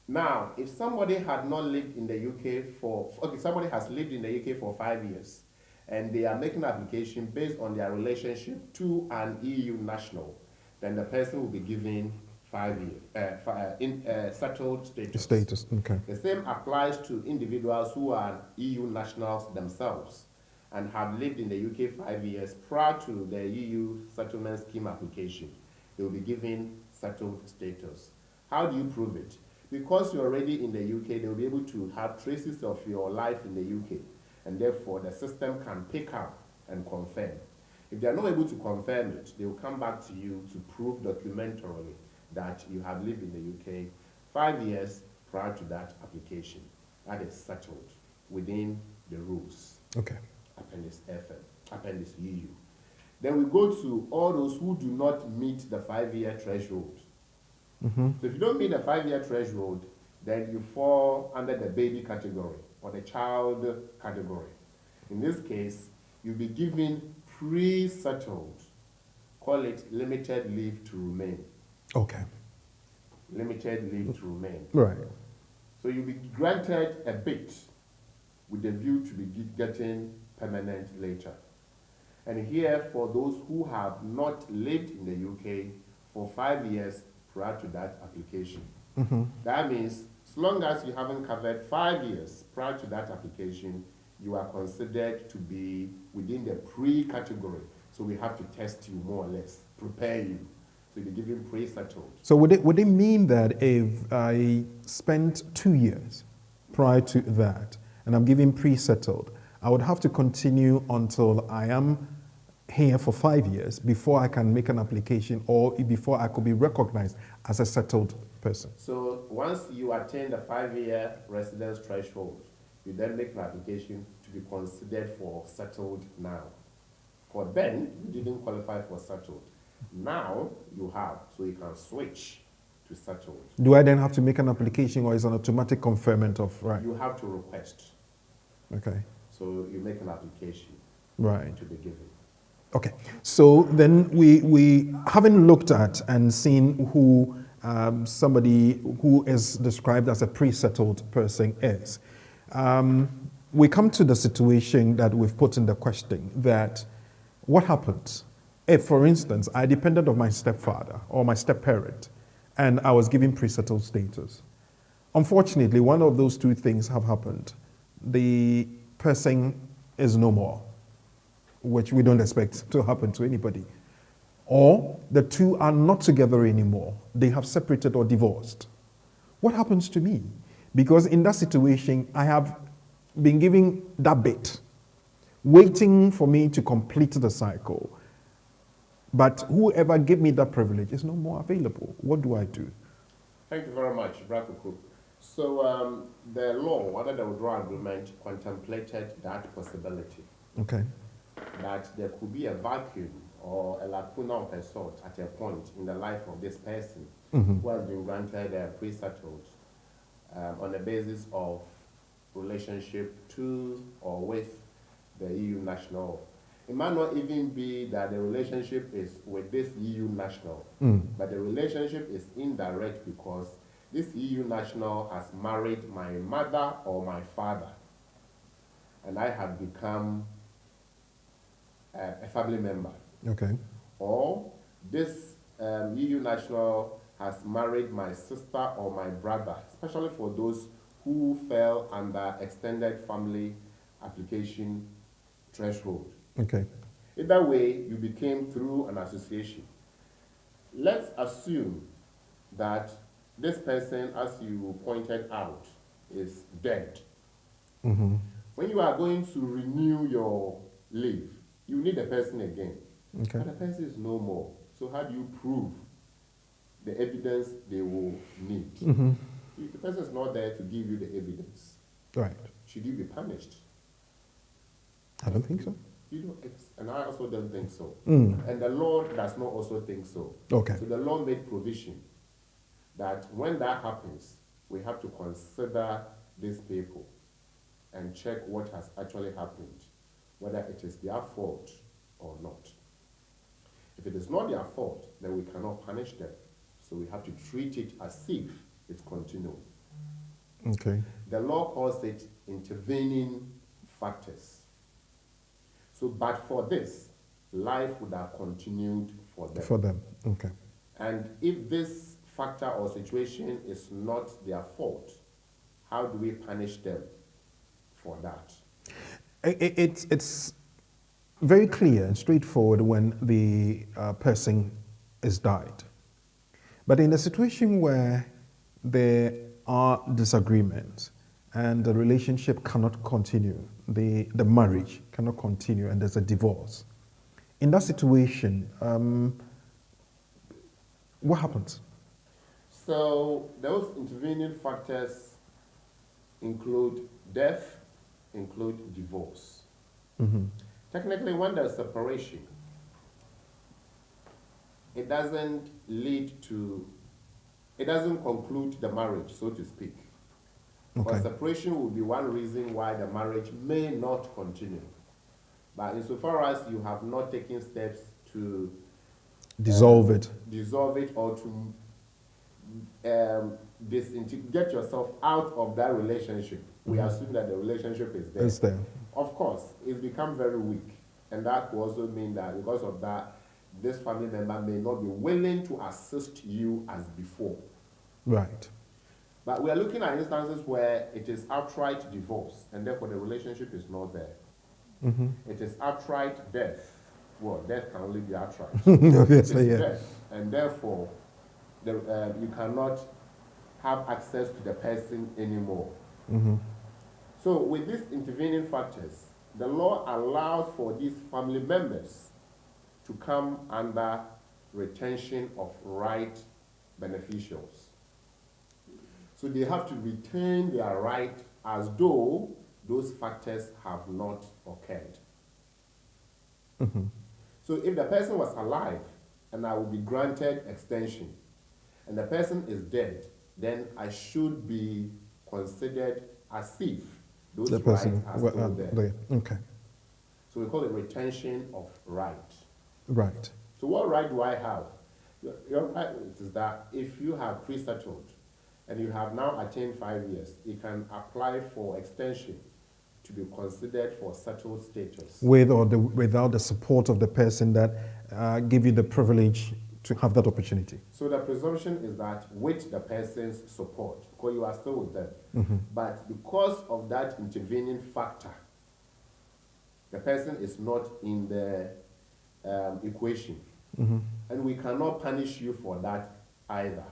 Now, if somebody had not lived in the UK somebody has lived in the UK for 5 years, and they are making an application based on their relationship to an EU national, then the person will be given 5 years settled status. Status. Okay. The same applies to individuals who are EU nationals themselves and have lived in the UK 5 years prior to the EU settlement scheme application. They will be given settled status. How do you prove it? Because you're already in the UK, they will be able to have traces of your life in the UK, and therefore the system can pick up and confirm. If they are not able to confirm it, they will come back to you to prove documentarily that you have lived in the UK 5 years prior to that application. That is settled within the rules. Okay. Appendix FM. appendix EU. Then we go to all those who do not meet the 5-year threshold. So if you don't meet the 5-year threshold, then you fall under the baby category or the child category. In this case, you'll be given pre-settled, call it limited leave to remain. Okay. Limited leave to remain. Right. So you'll be granted a bit with the view to be getting permanent later. And here, for those who have not lived in the UK for 5 years prior to that application. That means, as long as you haven't covered 5 years prior to that application, you are considered to be within the pre-category. So we have to test you more or less, prepare you. So you'll be given pre-settled. So would it mean that if I spent 2 years prior to that and I'm given pre-settled, I would have to continue until I am here for 5 years before I can make an application or before I could be recognized as a settled person? So once you attain the 5-year residence threshold, you then make an application to be considered for settled now. For then, you didn't qualify for settled. Now you have, so you can switch to settled. Do I then have to make an application or is it an automatic conferment of right? You have to request. Okay. So you make an application Right. to be given. Okay. So then we haven't looked at and seen who somebody who is described as a pre-settled person is. We come to the situation that we've put in the question that what happens if, for instance, I depended on my stepfather or my step-parent and I was given pre-settled status. Unfortunately, one of those two things have happened. The person is no more, which we don't expect to happen to anybody. Or the two are not together anymore. They have separated or divorced. What happens to me? Because in that situation, I have been given that bit, waiting for me to complete the cycle. But whoever gave me that privilege is no more available. What do I do? Thank you very much, Owuraku. So the law, under the withdrawal agreement, contemplated that possibility. Okay. That there could be a vacuum or a lacuna of a sort at a point in the life of this person who has been granted pre-settled on the basis of relationship to or with the EU national. It might not even be that the relationship is with this EU national, but the relationship is indirect because this EU national has married my mother or my father, and I have become a family member. Okay. Or this EU national has married my sister or my brother, especially for those who fell under extended family application threshold. Okay. Either way, you became through an association. Let's assume that this person, as you pointed out, is dead. When you are going to renew your leave, you need a person again. Okay. But the person is no more. So how do you prove the evidence they will need? If the person is not there to give you the evidence, Right. should you be punished? I don't think so. You don't, and I also don't think so. And the law does not also think so. Okay. So the law made provision that when that happens, we have to consider these people and check what has actually happened, whether it is their fault or not. If it is not their fault, then we cannot punish them. So we have to treat it as if it's continuing. Okay. The law calls it intervening factors. So, but for this, life would have continued for them. For them. Okay. And if this factor or situation is not their fault, how do we punish them for that? It's very clear and straightforward when the person is died. But in a situation where there are disagreements and the relationship cannot continue, the marriage cannot continue, and there's a divorce, in that situation, what happens? So those intervening factors include death, include divorce. Technically, when there's separation, it doesn't conclude the marriage, so to speak. Okay. But separation will be one reason why the marriage may not continue. But insofar as you have not taken steps to Dissolve it. or to get yourself out of that relationship, we assume that the relationship is there. It's there. Of course, it's become very weak. And that will also mean that because of that, this family member may not be willing to assist you as before. Right. But we are looking at instances where it is outright divorce, and therefore the relationship is not there. It is outright death. Well, death can only be outright. Obviously, It is yeah. death, and therefore you cannot have access to the person anymore. So with these intervening factors, the law allows for these family members to come under retention of right beneficiaries. So they have to retain their right as though those factors have not occurred. So if the person was alive and I will be granted extension, and the person is dead, then I should be considered as if those The rights person. are still there. Okay. So we call it retention of right. Right. So what right do I have? Your right is that if you have pre-settled and you have now attained 5 years, you can apply for extension to be considered for settled status. With or without the support of the person that give you the privilege to have that opportunity. So the presumption is that with the person's support, because you are still with them, but because of that intervening factor, the person is not in the equation. And we cannot punish you for that either.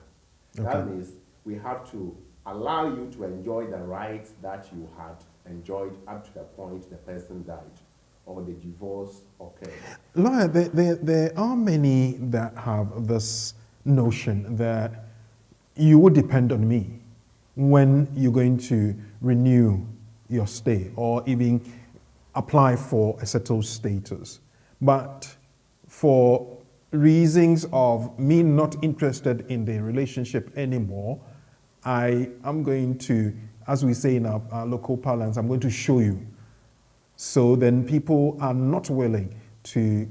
That means we have to allow you to enjoy the rights that you had enjoyed up to the point the person died or the divorce occurred. Lawyer, there are many that have this notion that you would depend on me when you're going to renew your stay or even apply for a settled status. But for reasons of me not interested in the relationship anymore, I am going to, as we say in our local parlance, I'm going to show you. So then people are not willing to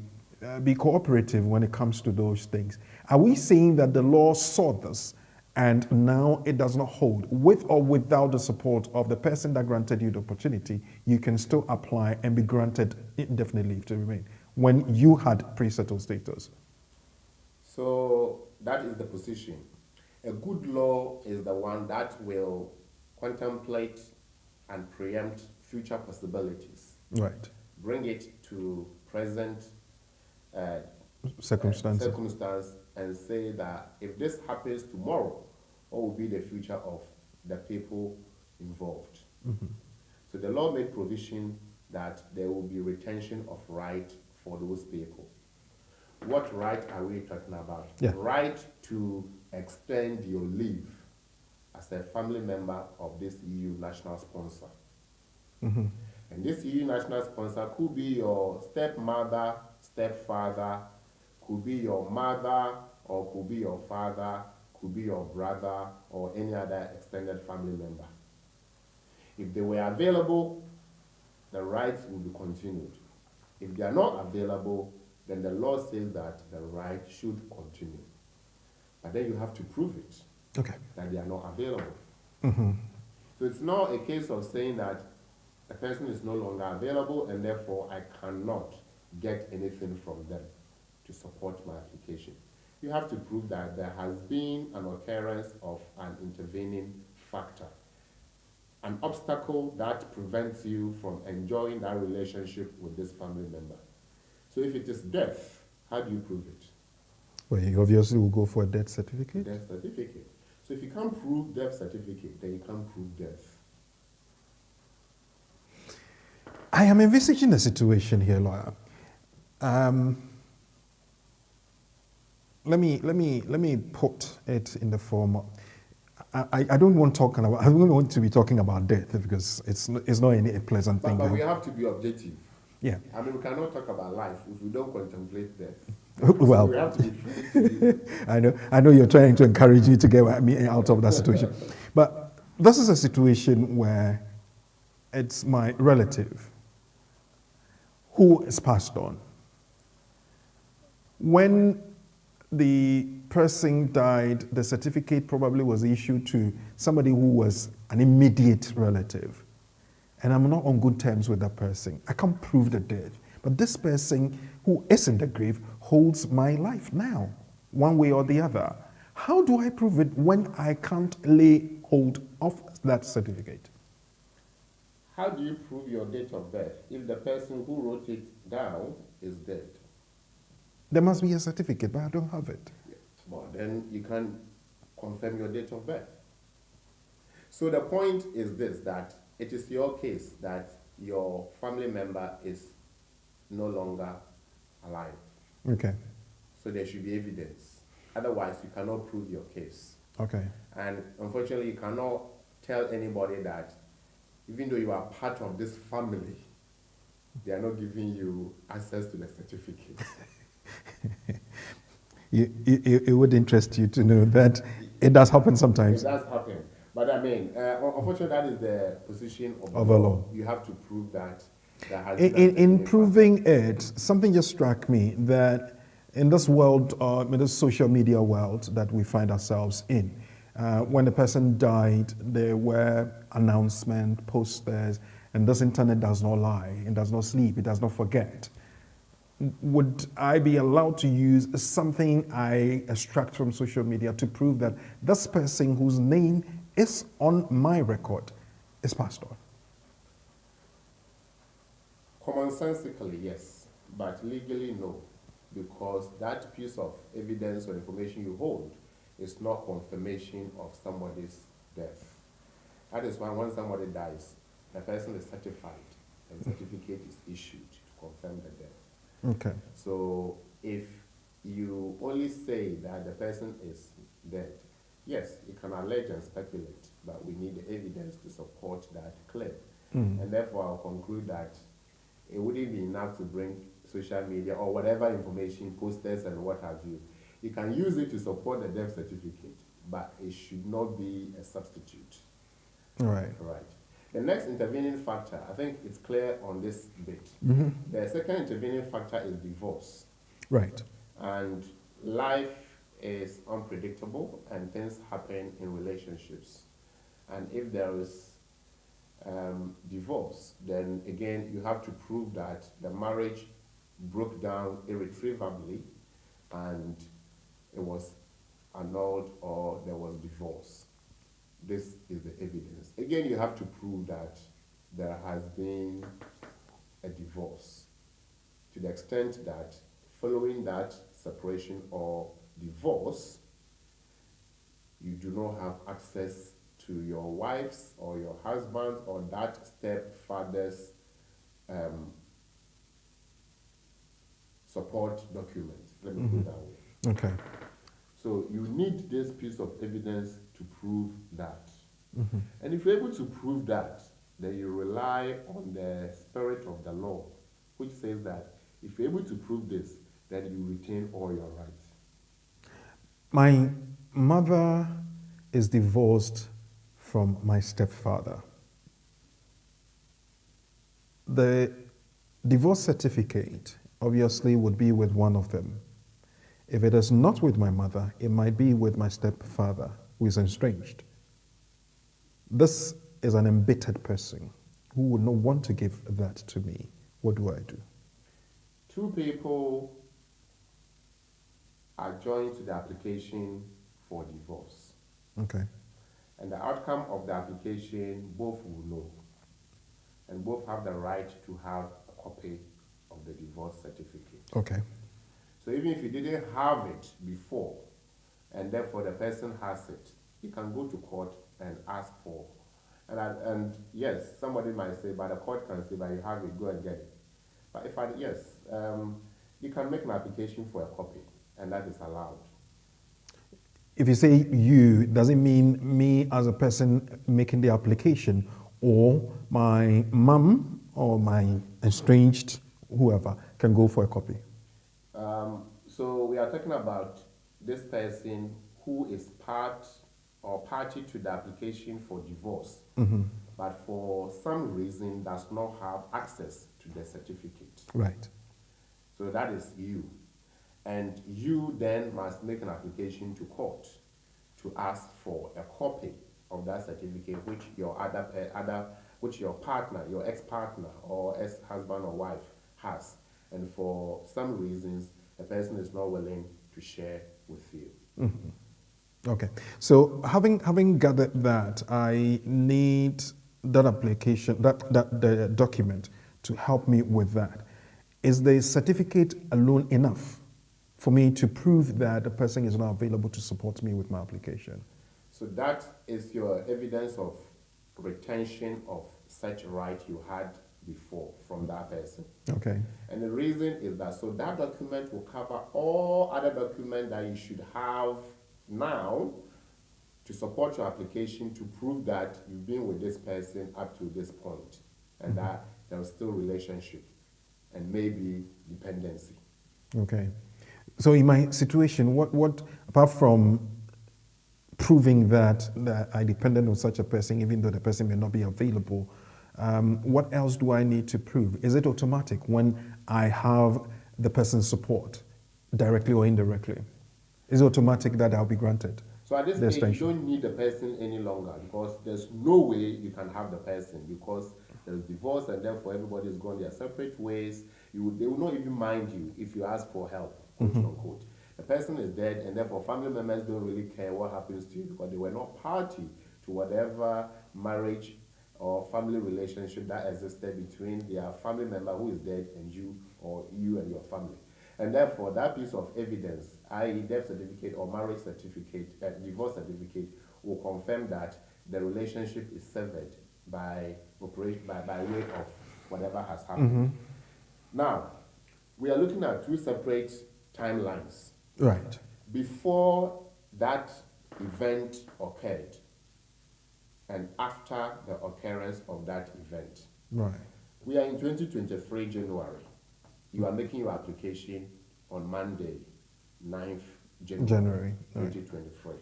be cooperative when it comes to those things. Are we saying that the law saw this and now it does not hold? With or without the support of the person that granted you the opportunity, you can still apply and be granted indefinite leave to remain when you had pre-settled status? So that is the position. A good law is the one that will contemplate and preempt future possibilities. Right. Bring it to present Circumstance and say that if this happens tomorrow, what will be the future of the people involved? So the law made provision that there will be retention of right for those people. What right are we talking about? Yeah. Right to extend your leave as a family member of this EU national sponsor. And this EU national sponsor could be your stepmother, stepfather, could be your mother, or could be your father, could be your brother, or any other extended family member. If they were available, the rights will be continued. If they are not available, then the law says that the right should continue. But then you have to prove it, that they are not available. So it's not a case of saying that a person is no longer available and therefore I cannot get anything from them to support my application. You have to prove that there has been an occurrence of an intervening factor, an obstacle that prevents you from enjoying that relationship with this family member. So if it is death, how do you prove it? Well, you obviously will go for a death certificate. Death certificate. So if you can't prove death certificate, then you can't prove death. I am envisaging a situation here, lawyer. Let me put it in the form of, I don't want to be talking about death because it's not any pleasant thing. But we have to be objective. Yeah. I mean, we cannot talk about life if we don't contemplate death. Well, So we have to be free. I know you're trying to encourage me to get me out of that situation. But this is a situation where it's my relative who is passed on. When the person died, the certificate probably was issued to somebody who was an immediate relative. And I'm not on good terms with that person. I can't prove the death. But this person who is in the grave holds my life now, one way or the other. How do I prove it when I can't lay hold of that certificate? How do you prove your date of birth if the person who wrote it down is dead? There must be a certificate, but I don't have it. Well, then you can confirm your date of birth. So the point is this, that it is your case that your family member is no longer alive. Okay. So there should be evidence. Otherwise, you cannot prove your case. Okay. And unfortunately, you cannot tell anybody that even though you are part of this family, they are not giving you access to the certificate. It would interest you to know that it does happen sometimes. It does happen. But I mean, unfortunately, that is the position of Of the a law. law. You have to prove that. In proving it, something just struck me that in this world, in this social media world that we find ourselves in, when the person died, there were announcements, posters, and this internet does not lie, it does not sleep, it does not forget. Would I be allowed to use something I extract from social media to prove that this person whose name is on my record is passed on? Commonsensically, yes, but legally, no, because that piece of evidence or information you hold is not confirmation of somebody's death. That is why when somebody dies, the person is certified and certificate is issued to confirm the death. Okay. So if you only say that the person is dead, yes, you can allege and speculate, but we need the evidence to support that claim. And therefore, I'll conclude that it wouldn't be enough to bring social media or whatever information, posters and what have you. You can use it to support the death certificate, but it should not be a substitute. All right. Right. The next intervening factor, I think it's clear on this bit. The second intervening factor is divorce. Right. And life is unpredictable and things happen in relationships. And if there is divorce, then again, you have to prove that the marriage broke down irretrievably and it was annulled or there was divorce. This is the evidence. Again, you have to prove that there has been a divorce to the extent that following that separation or divorce, you do not have access to your wife's or your husband's or that stepfather's support document. Let me put it that way. Okay. So you need this piece of evidence to prove that. And if you're able to prove that, then you rely on the spirit of the law, which says that if you're able to prove this, then you retain all your rights. My mother is divorced from my stepfather. The divorce certificate obviously would be with one of them. If it is not with my mother, it might be with my stepfather, who is estranged. This is an embittered person who would not want to give that to me. What do I do? Two people are joined to the application for divorce. Okay. And the outcome of the application, both will know. And both have the right to have a copy of the divorce certificate. Okay. So even if you didn't have it before, and therefore the person has it, you can go to court and ask for. And yes, somebody might say, but the court can say, but you have it, go and get it. But you can make an application for a copy, and that is allowed. If you say you, does it mean me as a person making the application, or my mum or my estranged whoever can go for a copy? So we are talking about this person who is part or party to the application for divorce, but for some reason does not have access to the certificate. Right. So that is you. And you then must make an application to court to ask for a copy of that certificate which your which your partner, your ex-partner or ex-husband or wife has. And for some reasons, the person is not willing to share with you. Okay. So having gathered that, I need that application, the document to help me with that. Is the certificate alone enough for me to prove that the person is not available to support me with my application? So that is your evidence of retention of such right you had before from that person. Okay. And the reason is that so that document will cover all other documents that you should have now to support your application to prove that you've been with this person up to this point and that there's still relationship and maybe dependency. Okay. So in my situation, what apart from proving that I depended on such a person, even though the person may not be available, what else do I need to prove? Is it automatic when I have the person's support, directly or indirectly? Is it automatic that I'll be granted? So at this stage, you don't need the person any longer because there's no way you can have the person because there's divorce and therefore everybody's gone their separate ways. They will not even mind you if you ask for help, quote unquote. The person is dead and therefore family members don't really care what happens to you because they were not party to whatever marriage or family relationship that existed between their family member who is dead and you or you and your family. And therefore, that piece of evidence, i.e. death certificate or marriage certificate, divorce certificate, will confirm that the relationship is severed by way of whatever has happened. Now, we are looking at two separate timelines. Right. Before that event occurred and after the occurrence of that event. Right. We are in 2023 January. You are making your application on Monday, 9th January 2023.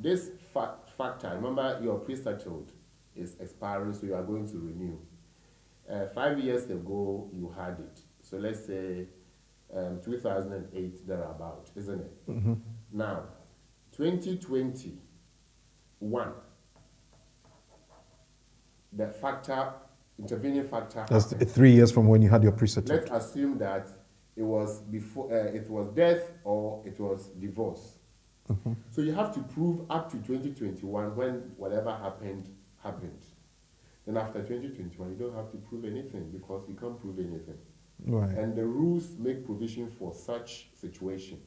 This factor, remember your pre-settled is expiring, so you are going to renew. 5 years ago, you had it. So let's say 2008, thereabout, isn't it? Now, 2021, the intervening factor. That's 3 years from when you had your pre-settled. Let's assume that it was before it was death or it was divorce. So you have to prove up to 2021 when whatever happened. Then after 2021, you don't have to prove anything because you can't prove anything. Right. And the rules make provision for such situation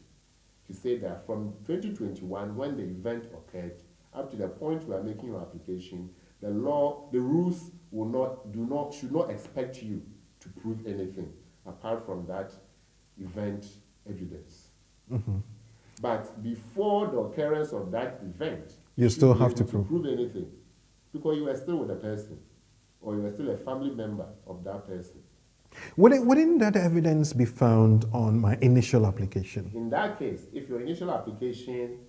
to say that from 2021, when the event occurred, up to the point we are making your application, the rules should not expect you to prove anything apart from that event evidence. But before the occurrence of that event, you still have to prove anything because you were still with the person or you were still a family member of that person. Wouldn't that evidence be found on my initial application? In that case, if your initial application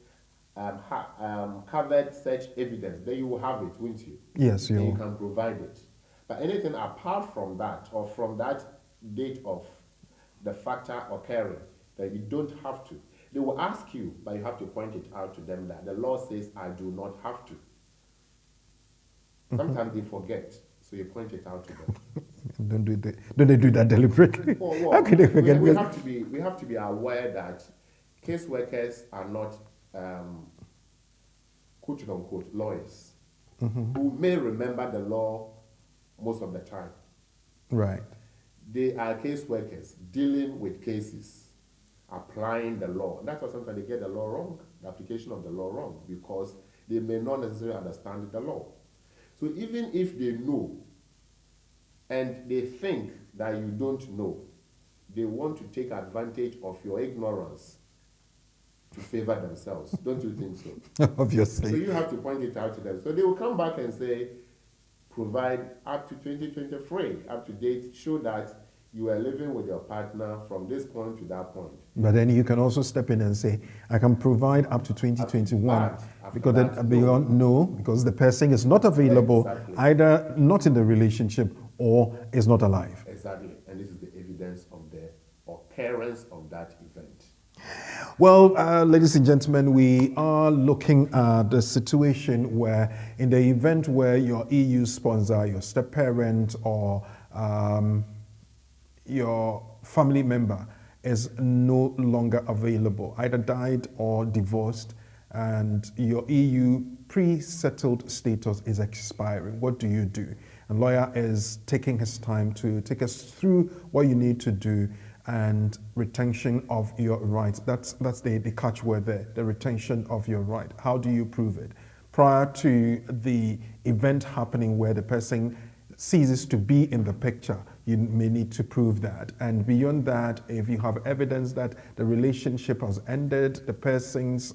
covered such evidence, then you will have it, won't you? Yes, you can provide it. But anything apart from that or from that date of the factor occurring, that you don't have to. They will ask you, but you have to point it out to them that the law says I do not have to. Sometimes they forget, so you point it out to them. Don't they do that deliberately? Well, How can they forget? We have to be aware that caseworkers are not quote unquote lawyers who may remember the law most of the time. Right. They are caseworkers dealing with cases, applying the law. And that's why sometimes they get the law wrong, the application of the law wrong, because they may not necessarily understand the law. So even if they know and they think that you don't know, they want to take advantage of your ignorance to favor themselves. Don't you think so? Obviously. So you have to point it out to them. So they will come back and say, provide up to 2023, up to date, show that you are living with your partner from this point to that point. But then you can also step in and say, I can provide up to 2021. After Because that, then beyond, no, because the person is not available, Exactly. either not in the relationship or is not alive. Exactly. And this is the evidence of the occurrence of that event. Well, ladies and gentlemen, we are looking at the situation where, in the event where your EU sponsor, your step parent, or your family member is no longer available, either died or divorced, and your EU pre-settled status is expiring, what do you do? And lawyer is taking his time to take us through what you need to do and retention of your rights. That's the catchword there, the retention of your right. How do you prove it? Prior to the event happening where the person ceases to be in the picture, you may need to prove that. And beyond that, if you have evidence that the relationship has ended, the person's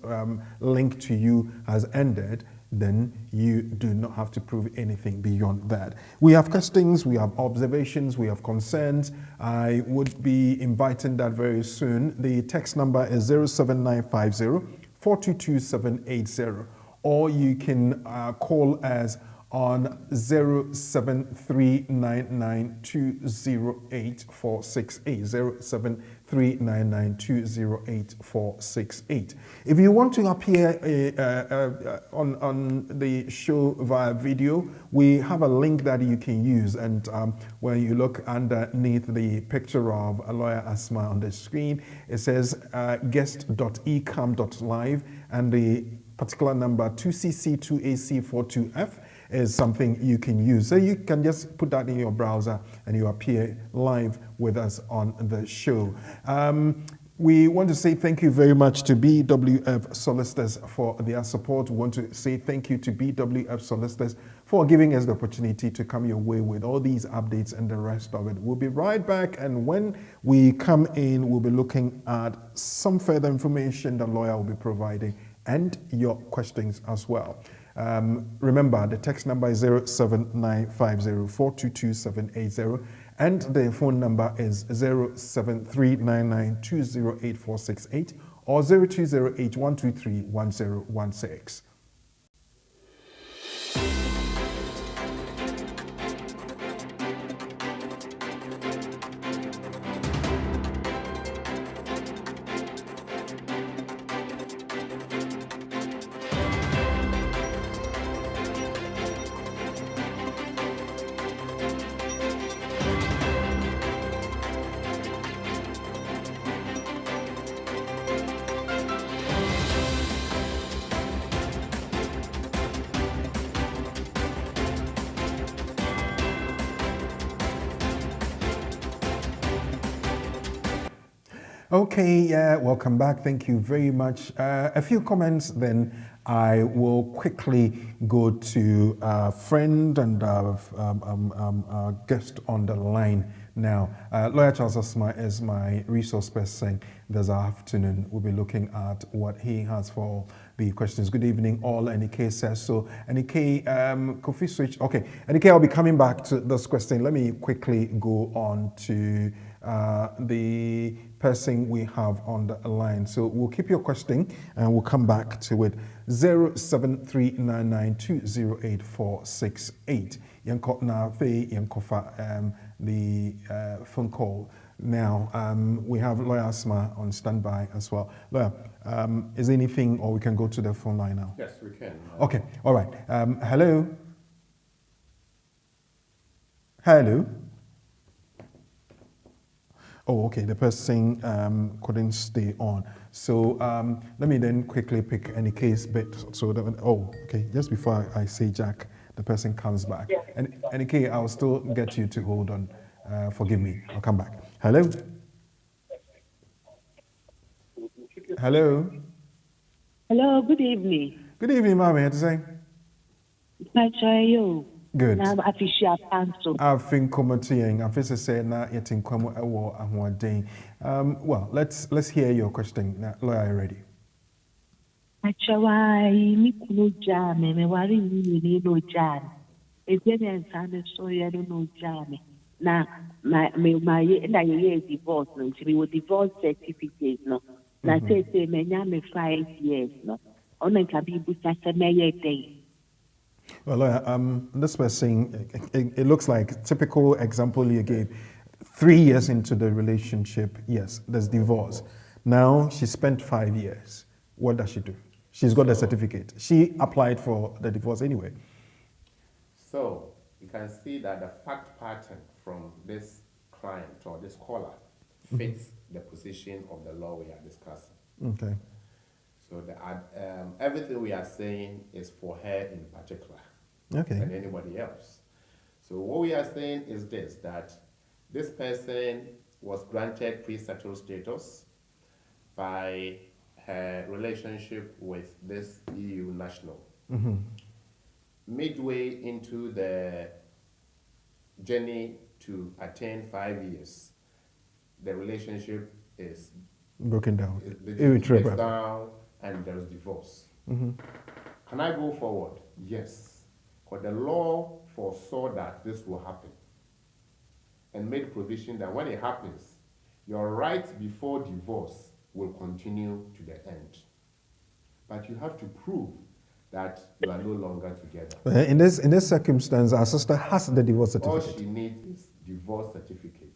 link to you has ended, then you do not have to prove anything beyond that. We have questions, we have observations, we have concerns. I would be inviting that very soon. The text number is 07950 422780, or you can call us on 07399208468, 07399208468. If you want to appear on the show via video, we have a link that you can use, and when you look underneath the picture of a lawyer Asmah on the screen, it says guest.ecam.live, and the particular number 2cc2ac42f is something you can use. So you can just put that in your browser and you appear live with us on the show. We want to say thank you very much to BWF Solicitors for their support. We want to say thank you to BWF Solicitors for giving us the opportunity to come your way with all these updates and the rest of it. We'll be right back, and when we come in, we'll be looking at some further information the lawyer will be providing and your questions as well. Remember, the text number is 07950422780, and the phone number is 07399208468 or 0208-123-1016. Okay, yeah, welcome back. Thank you very much. A few comments, then I will quickly go to a friend and a guest on the line now. Lawyer Charles Asmah is my resource person this afternoon. We'll be looking at what he has for the questions. Good evening, all. NK says so. NK, Kofi switch. Okay, NK, I'll be coming back to this question. Let me quickly go on to the person we have on the line. So we'll keep your question and we'll come back to it. 07399208468. Yanko na fe yankofa the phone call. Now, we have Lawyer Asmah on standby as well. Lawyer, is there anything, or we can go to the phone line now? Yes, we can. Okay, all right. Hello? Hello? Oh, okay, the person couldn't stay on. So let me then quickly pick any case bit. So that, oh, okay, just before I say Jack, the person comes back. And any case, I'll still get you to hold on. Forgive me, I'll come back. Hello? Hello? Hello, good evening. Good evening, Mami, how to say? Good. I've been commenting. I've just said na yeting kwamo ewo ahwade. Well, let's hear your question. Now, lawyer, are you ready? Actually, me kuno jame me wari ni no jam. Experience and so you don't know jame. na my divorce no we will divorce certificate no na say me 5 years no ona ka bi bu sa me day. Well, this person, it looks like typical example you gave. 3 years into the relationship, yes, there's divorce. Now she spent 5 years. What does she do? She's got the certificate. She applied for the divorce anyway. So you can see that the fact pattern from this client or this caller fits the position of the law we are discussing. Okay. So everything we are saying is for her in particular, Okay. and anybody else. So what we are saying is this, that this person was granted pre-settled status by her relationship with this EU national. Midway into the journey to attain 5 years, the relationship is Broken down. Breaks down, and there's divorce. Can I go forward? Yes. Because the law foresaw that this will happen and made provision that when it happens, your right before divorce will continue to the end. But you have to prove that you are no longer together. In this circumstance, our sister has the divorce certificate. All she needs is divorce certificate.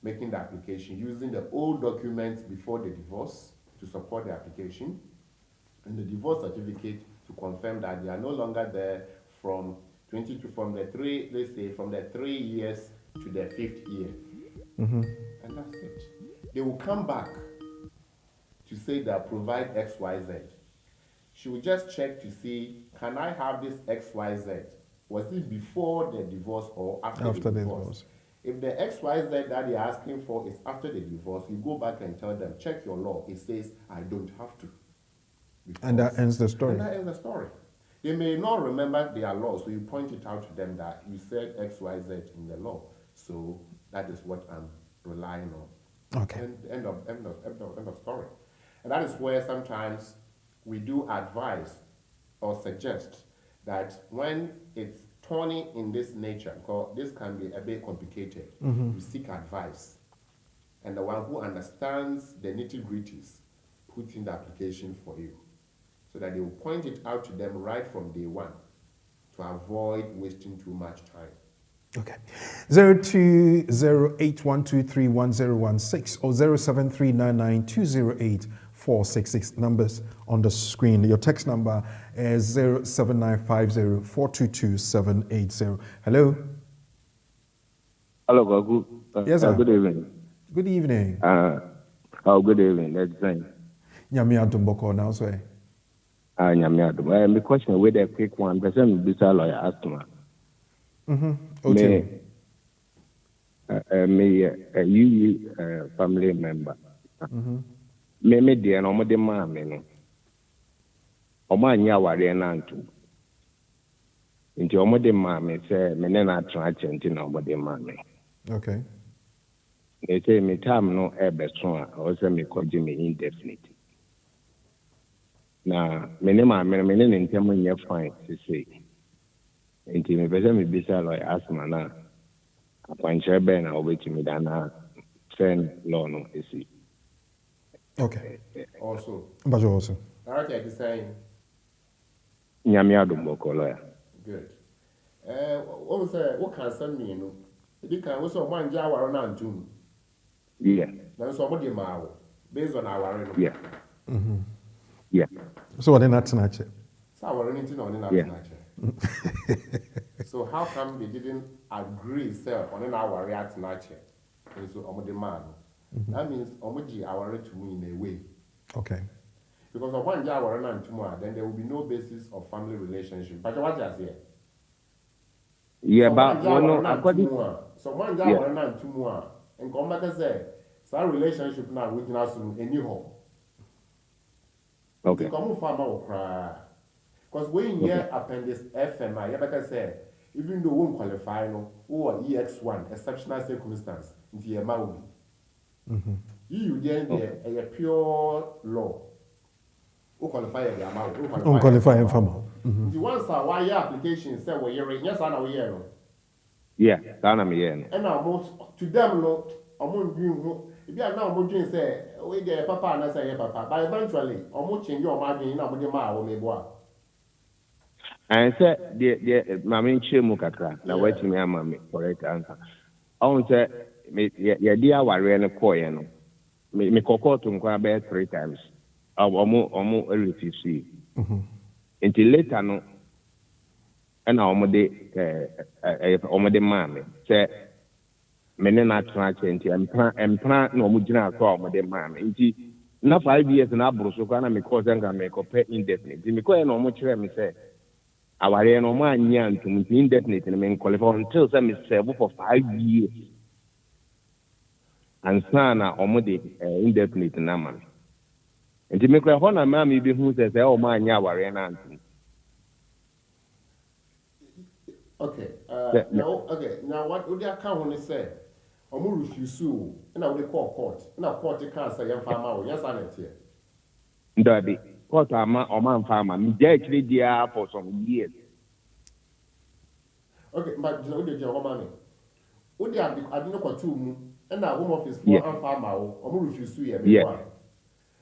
Making the application using the old documents before the divorce to support the application, and the divorce certificate to confirm that they are no longer there from the 3 years to the 5th year. And that's it. They will come back to say that provide XYZ. She will just check to see, can I have this XYZ? Was it before the divorce or after the divorce? If the XYZ that they're asking for is after the divorce, you go back and tell them, check your law. It says, I don't have to. And that ends the story. And that ends the story. They may not remember their law, so you point it out to them that you said XYZ in the law. So that is what I'm relying on. Okay. End of story. And that is where sometimes we do advise or suggest that when it's turning in this nature, because this can be a bit complicated, you seek advice. And the one who understands the nitty-gritties put in the application for you, so that they will point it out to them right from day one to avoid wasting too much time. Okay. 020812311016 or 07399208 numbers on the screen. Your text number is 07950422780. Hello. Hello, Gogu. Yes, sir. Good evening. Good evening. Good evening. That's fine. Nyami Adumboko now, sir. My question with a quick one. President Bisa lawyer Asmah. Okay. Me, you family member. Me dear, no more demand me. Oman ya wari nantu. Into omo demand me say me na try change no more demand me. Okay. They say me time no strong. Or say me call me indefinite. Na me ntemu nye fine to say. Nti me pese me bisa lawyer Asmah na akwanche be na obetimi da na send law no esi. Okay. Also, Also. Director is saying, Nyame adumboko lawyer. good. What can send me? No, you can also one Jawar on June. Yeah. Then somebody based on our Yeah. Yeah. So what not snatch it? So our anything on in Yeah. So how come they didn't agree, sir, on an hour react nature? And so on the man. That means omoji our to me in a way. Okay. Because of one hour and tomorrow, then there will be no basis of family relationship. But what just here? Yeah, So but no, according so one hour and tomorrow, and come back and say, so relationship now we can ask anyhow. okay. Come farmer will cry. Because when you hear appendix FMI, you better say, even though we won't qualify, no, or EX1, exceptional circumstance, into your mouth. You then a pure law. Who qualify the amount? Unqualified farmer. The ones are why your application say, well, you're yes, I know, Yeah, Ghana me yeah. And almost to them no, almost doing. If you are now doing say, we get papa and I say papa, but eventually, almost change your margin. Now, with the ma or me boy. And said the mammy chemu kakra. Now wait me ama correct answer. I want say me yeah dear warrior no koye no. Me koko to nkwa be 3 times. Omo refuse. Until later no. And omo de mame say me ne na try nti empra na omo gina akọ omo de mame nti na 5 years na aburo so kwa na me cause nga me ko pay indefinite me ko na omo kire me say aware no ma anya ntum indefinite me qualify until say me serve for 5 years and sana omo de indefinite na man nti me kra ho na ma me bi hu say o ma anya aware na ntum. Okay. Now what would your account when say? Omo refuse you. And I would call court. And I court the cancer young farmer. Yes, I net here. Ndabi court ama oman farmer me dey actually there for some years. Okay, but you know the job money. Would you have I didn't know two and our home office for and farmer or refuse you. Yeah.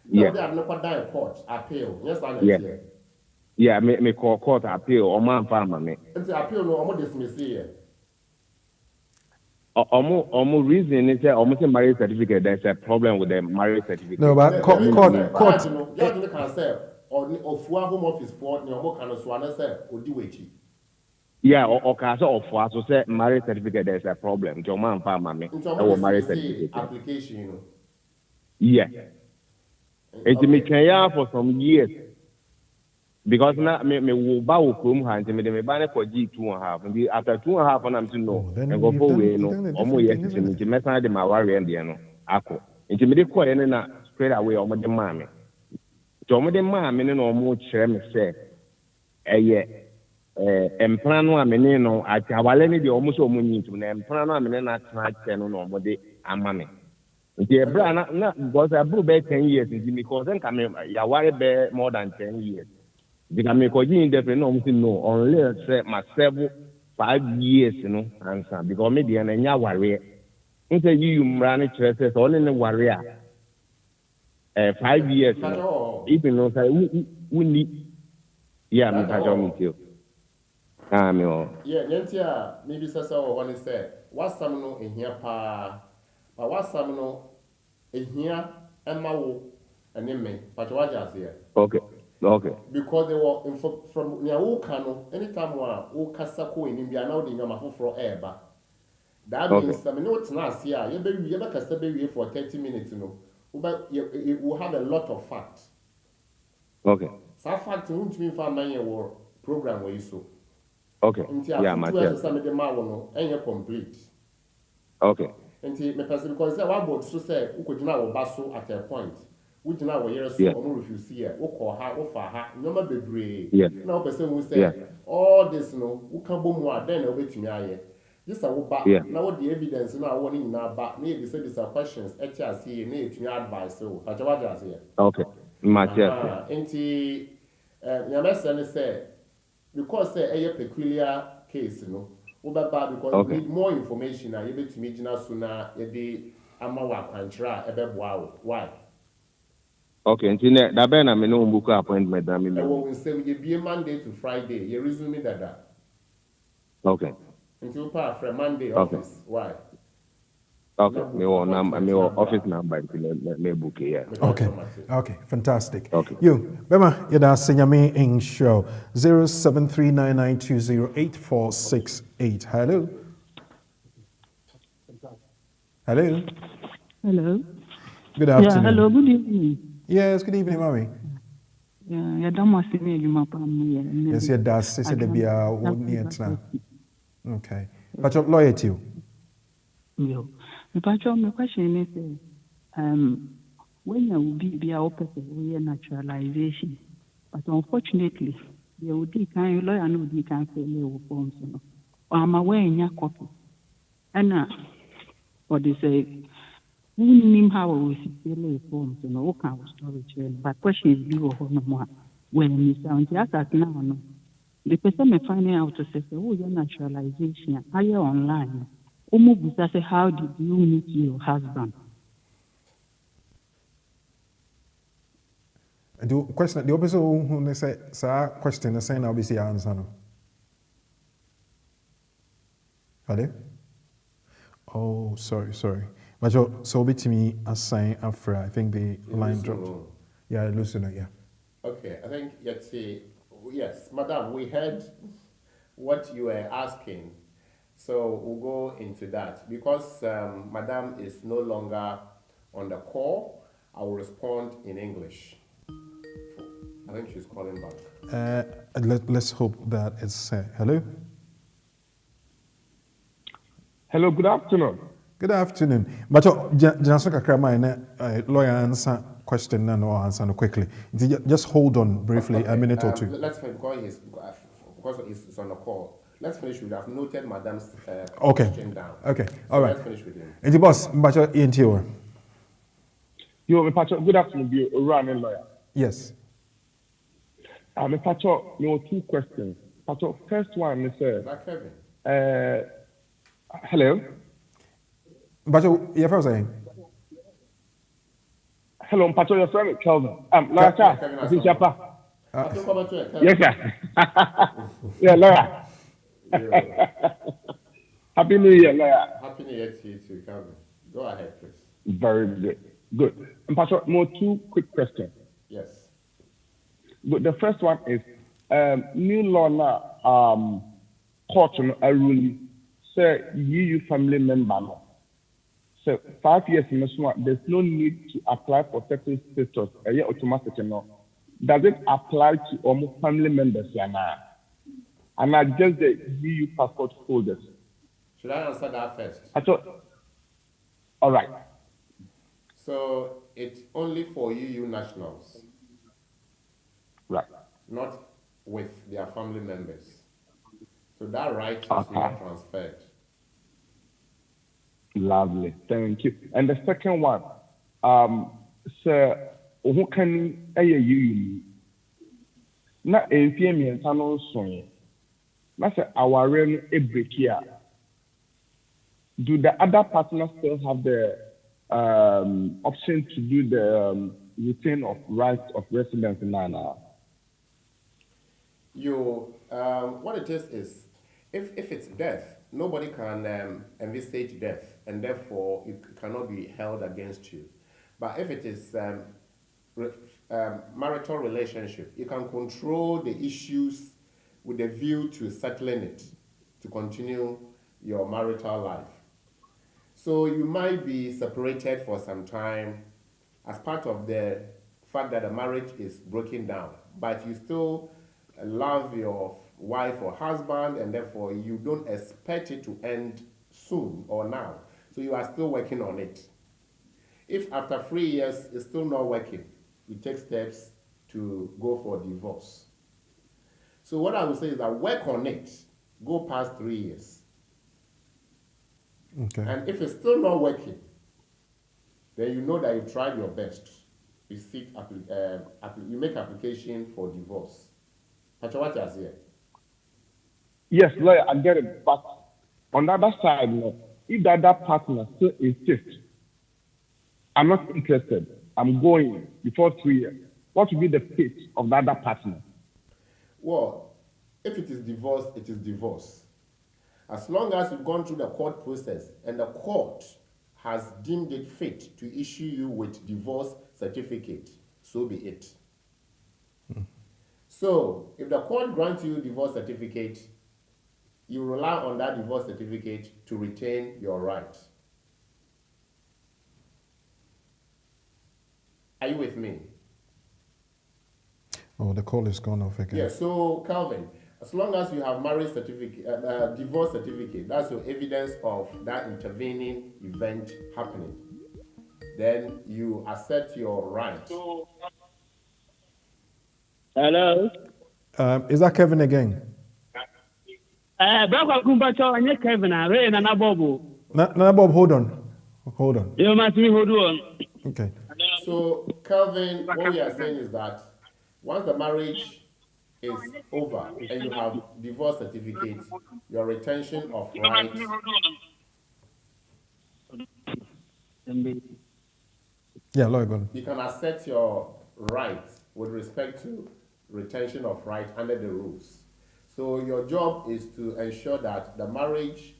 No, they are not die court appeal. Yes, I net here. Yeah, me call court appeal oman farmer me. And the appeal no omo dismiss here. Omo reason is that almost marriage certificate. There's a problem with the marriage certificate. No, but court. You can say or for home office for no more can so na say odi wechi. Yeah, or case of for so say marriage certificate. There's a problem. Joman farmer me. Our marriage certificate application, you know. Yeah. It me can for some years. Because now me will bow krum hand me ban for G2.5 and after 2.5 and I'm to know and go for way no almost yesterday me message my warrior and no ako into me call any na straight away omo de mame to omo de mame no omo kire me say emplan no amene no atawale ne de omo so omo nyintu na emplan no amene na try no omo de amame nti ebra na because abru be 10 years nti me cause nka me ya ware be more than 10 years. Because me koji indefinite no unless say my 5 years answer because me dey na nya ware nse you mrani chere say so only ware 5 years even no say we need yeah me ka me too me yeah nentia maybe say o one say what some no ehia pa but what some no ehia ema wo ene me but what just here Okay. Because they were from near Wokano, anytime one Kasako in India now the Yama for air. That means I mean what's nice here, you ever Kasabe for 30 minutes, but you will have a lot of facts. Okay. So fact won't mean for my program where you so. Okay. Yeah, my some of the Mawono and you're complete. Okay. And me person because I want to say who could now basso at a point. Which now we are so refuse here, or ha, or for ha, no matter brave. Now, person who say all this no, who can boom more then over to me. This I will back now the evidence now warning now back. Maybe say these are questions, HRC, need to advice. So, I just here. Okay, much yes. And the Yamas say because say a peculiar case, because we need more information. I able to meet now sooner. The Amawa Pantra, wow, why? Okay, internet. That be na me no book appointment na me. We say we be Monday to Friday. You resume that. Okay. Until from Monday office. Why? Okay. Me office number me book here. Okay. Fantastic. Okay. You, Bema, yada senyame in show 0739920846. Hello. Hello. Hello. Good afternoon. Yeah, hello, good evening. Yes, good evening, mommy. Yeah, don't want to see you, my family. Yes, your dad says that be a okay. But your loyalty. No. But my question is, when you will be opposite, we are naturalization. But unfortunately, you would be kind lawyer and would be kind of fail forms. I'm aware in your copy. And what they say. Who name how we see forms and all kind of storage. But question is, you or no more. When you sound just as now, no. The person may find out to say, oh, your naturalization, are you online? Say, how did you meet your husband? The question, the opposite who they say, sir, question the same, I'll be answer. No. Hello? Oh, sorry. But so be to me assign after I think the line dropped. Yeah, listen, yeah. Okay, I think yes, madam, we heard what you were asking. So we'll go into that. Because madam is no longer on the call, I will respond in English. I think she's calling back. Let's hope that it's hello. Hello, good afternoon. Good afternoon. But Janso Kakrama, lawyer answer question and or answer quickly. Just hold on briefly, a minute or two. Let's finish because he's on the call. Let's finish with that. I've noted madam's question down. Okay, so all right. Let's finish with him. And the boss, Bacho ENTO. Good afternoon, be a running lawyer. Yes. Pacho, two questions. Pacho, first one is that Kevin? Hello. Bacho, you're first saying. Hello, Pacho, your friend Kelvin. Lawyer Charles, this is Japa. Yes, sir. Yeah, lawyer. Happy New Year, lawyer. Happy New Year to you too, Calvin. Go ahead, please. Very good. And Pastor, two quick questions. Yes. But the first one is new law now court a ruling say EU family member no. So 5 years in there's no need to apply for settled status automatic no. Does it apply to almost family members now? And not just the EU passport holders. Should I answer that first? All right. So it's only for EU nationals. Right. Not with their family members. So that right is not transferred. Lovely. Thank you. And the second one, sir, who can you na efie miensa no so na say aware a break here. Do the other partners still have the option to do the retain of rights of residence in Nana? What it is if it's death, nobody can envisage death, and therefore it cannot be held against you. But if it is marital relationship, you can control the issues with a view to settling it, to continue your marital life. So you might be separated for some time as part of the fact that the marriage is broken down, but you still love your wife or husband, and therefore you don't expect it to end soon or now. So you are still working on it. If after 3 years it's still not working, you take steps to go for divorce. So what I would say is that work on it, go past 3 years. Okay. And if it's still not working, then you know that you tried your best. You you make application for divorce. What here? Yes, lawyer, I get it. But on the other side, if the other partner still insists, I'm not interested, I'm going before 3 years, what will be the fate of the other partner? Well, if it is divorce, it is divorce. As long as you've gone through the court process and the court has deemed it fit to issue you with divorce certificate, so be it. So, if the court grants you divorce certificate, you rely on that divorce certificate to retain your right. Are you with me? Oh, the call is gone off again. Yeah, so Calvin, as long as you have marriage certificate, divorce certificate, that's your evidence of that intervening event happening, then you accept your right. Hello. Is that Kevin again? Brother Kumbacho, and Kevin, I read an abobo. No, Bob, hold on. You must be hold on. Okay. So, Calvin, what we are saying is that once the marriage is over and you have divorce certificate, your retention of rights. Yeah, lawyer. You can assert your rights with respect to retention of rights under the rules. So your job is to ensure that the marriage,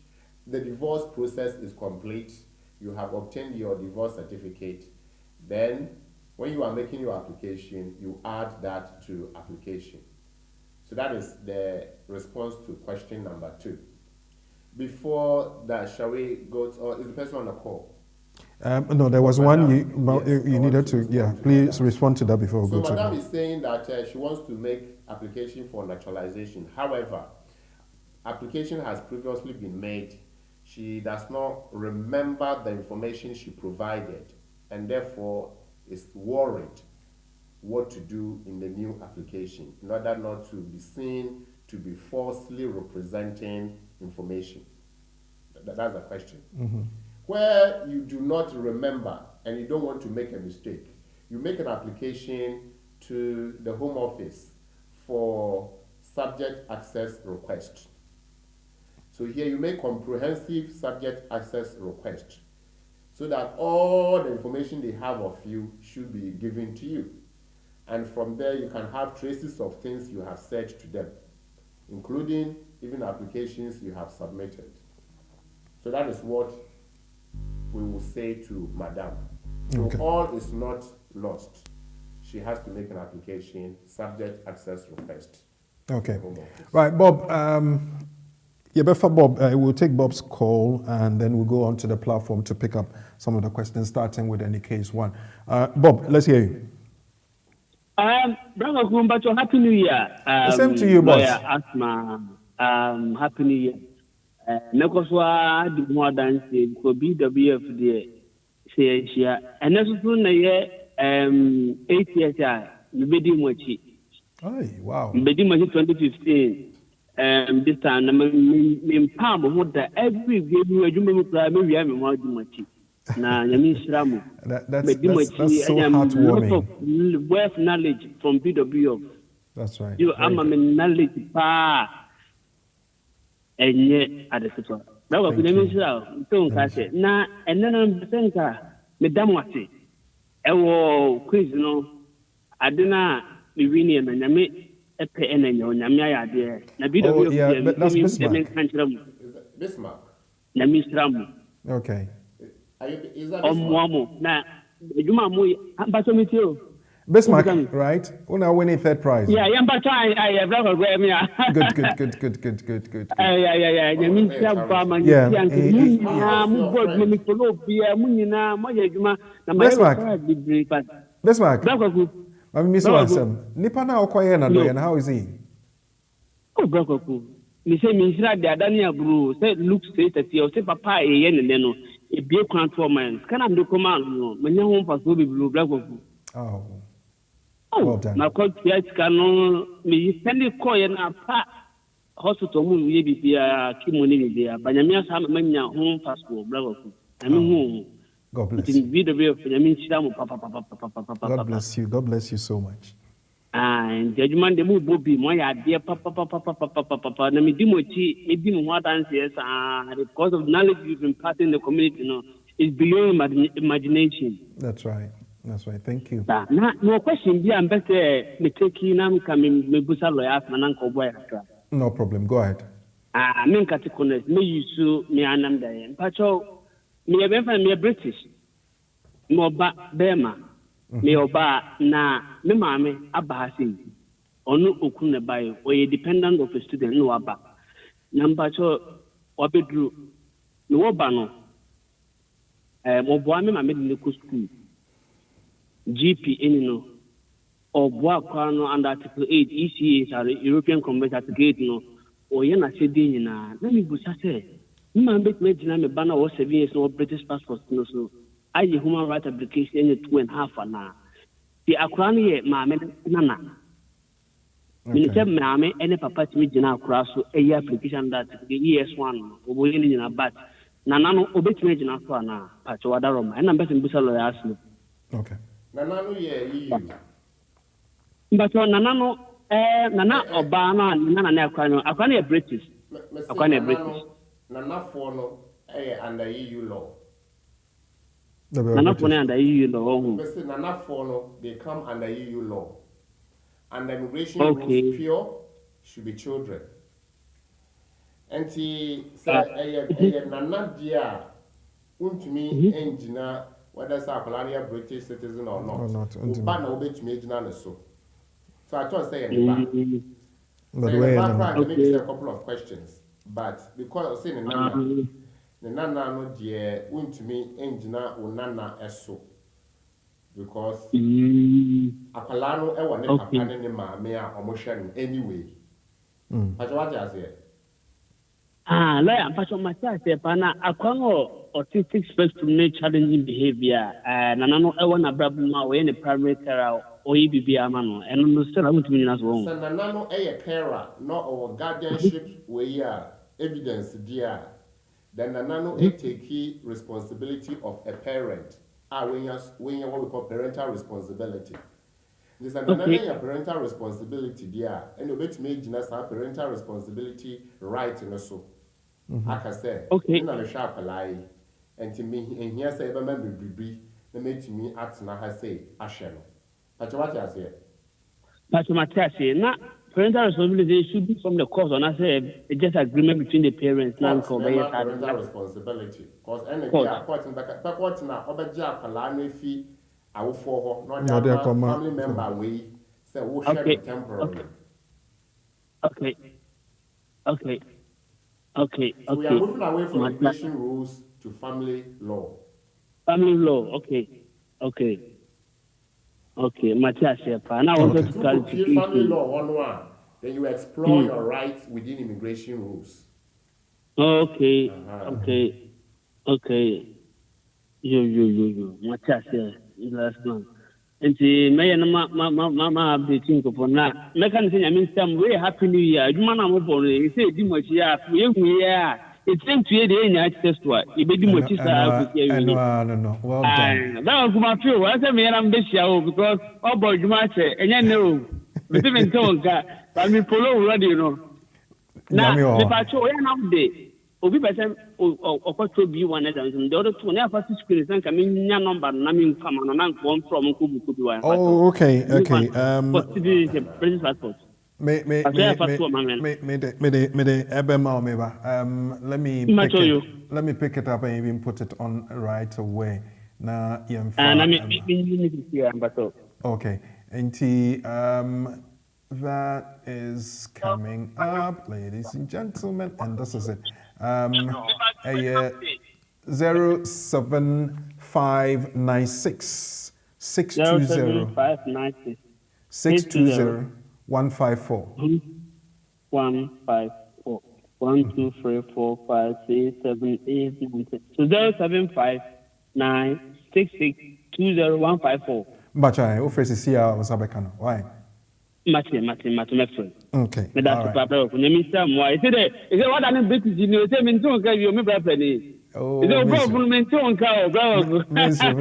the divorce process is complete. You have obtained your divorce certificate. Then, when you are making your application, you add that to application. So that is the response to question number 2. Before that, shall we go to, or is the person on the call? No, there was one Yes, you needed to, yeah, please respond to that before we So go to Madam is saying that she wants to make application for naturalization. However, application has previously been made. She does not remember the information she provided and therefore is worried what to do in the new application in order not to be seen to be falsely representing information. That's the question. Where you do not remember and you don't want to make a mistake, you make an application to the Home Office for subject access request. So here you make comprehensive subject access request so that all the information they have of you should be given to you. And from there you can have traces of things you have said to them, including even applications you have submitted. So that is what we will say to Madam. So all is not lost. She has to make an application, subject access request. Okay. Right, Bob. Before Bob, we'll take Bob's call and then we'll go onto the platform to pick up some of the questions, starting with any case 1. Bob, let's hear you. Brother Kumbacho, Happy New Year. Same to you, boss. Asmah, Happy New Year. Nekoswa di more than say ko BWF de say and also na ye 8 years mbedi mochi. Ay, wow. Mbedi mochi 2015. This time me pam ho da every game we adwuma mu kra me wia me ho di mochi. Na nyame shiramu. That's so heartwarming. Wealth knowledge from BWF. That's right. You am a knowledge pa. Enye adesito na wa kuna misira so nka se na enena mbenka medamwate ewo quiz no adena me wini na nyame epe enenya nyame ayade na bido that's Bismarck. Na misira mu okay Is that Bismarck? Na ejuma mu ambaso mitio Bismarck, right? Una winning 3rd prize. Yeah, I'm back. I Good. Yeah. Bismarck. Miss Wansam. Nipa na okoye na do, and how is he? Oh, Brokoku. Me say me sira de adania bro. Say look straight at you. Say papa e ye ne no. E bie kwan to man. Can am do command no. Me nya ho paso be blue Brokoku. Oh. Well done. Na ko tiatika no me send call ye na pa hospital mu ye bibia kimoni bibia. Banyamia sa ma nya ho paso Brokoku. I mean God bless you. God bless you. God bless you so much. And judgment the move Bobby, my idea, papa. Na me dimochi, me dim what answers because of knowledge you've imparted in the community, you know, is beyond imagination. That's right. Thank you. No question. Be ambassador. Me take you now. Come me busa lawyer. Manan ko boy. No problem. Go ahead. Me nkati me yusu me anam daye. Pacho. Me be British. Me oba Bema. Me oba na me mame abahasi. Onu okun ne bayo. Oye dependent of a student no aba. Number 2 obedru. Me oba no. Mo boa me mame de ko school. GP no. Oboa kwa no under Article 8 ECA are European Convention Article 8 no. Oye na se di nyina. Na me busa se. Man bet me jina me bana was 7 years no British passport no so I human rights application in 2.5 na the akra ye maame nana me say maame ene papa ti me jina akra so e application that the ES1 obo ye ni na bat nana no obeti me jina so na pacho wadarom e na mbese mbusa lawyer Asmah okay nana no ye EU but nana no Nana Obama, Nana Aquano, British. Aquano British. Nana Fono, under EU law. Nana Fono under EU law. Nana Fono, they come under EU law. And the immigration rules pure should be children. And he said, Nana dear, won't me engineer whether it's a British citizen or not. But no bit to me, so. So I thought say the background makes a couple of questions. But because I say the Nana no dear, won't me engineer or Nana eso. Because Apalano ewa ne papa ne ma me a omohwe anyway. Pacho what you say? Lawyer, Pacho Matias say pana Aquano autistic spectrum challenging behavior. Nana ewa na brabuma we ne primary care or EBB amano. And no still I want to mean as well. So Nana no carer, not our guardianship we evidence dear. Then Nana no take key responsibility of a parent. When you what we call parental responsibility. This is another parental responsibility there. And you bet me just have parental responsibility right in so. Like I said, in a sharp lie, and to me, and here say, remember, be, they made to me at na say, Asheno. But what you say? But Matias, not parental responsibility should be from the cause, and I say, just agreement between the parents and parental responsibility. Because any court in back now, Obaja Palano fee, I will for her, not their family member way, say, we'll share temporarily. Okay. So we are moving away from immigration rules to family law. Family law, okay. Matthias, now I wanted to clarify. Family law, one. Then you explore your rights within immigration rules. Okay. You. Matthias, last one. And the mayor, Mama, updating upon that. Mechanism, I mean, some very happy new year. You man, I'm upon it. Say, Dimochia, it's time to the access to it. You be Dimochia. No. Well done. That was my few. I said, I'm ambitious because, oh boy, you might say, and I know. But even Tonka, but me follow already, you know. Now, if I show an update, Obi person or what to be one of them. The other two never screen and come in your number, Naming come on and one from Kubu. Oh, okay. Let me pick it up and even put it on right away. Now, okay. And that is coming up, ladies and gentlemen, and this is it. 07596 620 154. 154. 1, 2, 3, 4, 5, 6, 7, 8, 9, 10. So 07596620154. But I offer to see how was Abekano. Why? Mate, my friend. Okay. But that's the problem. When you miss some, why? Is it what I'm British? You know, say, "Minton, can you me brother?" Oh, is it problem? Minton, can bro? Mister,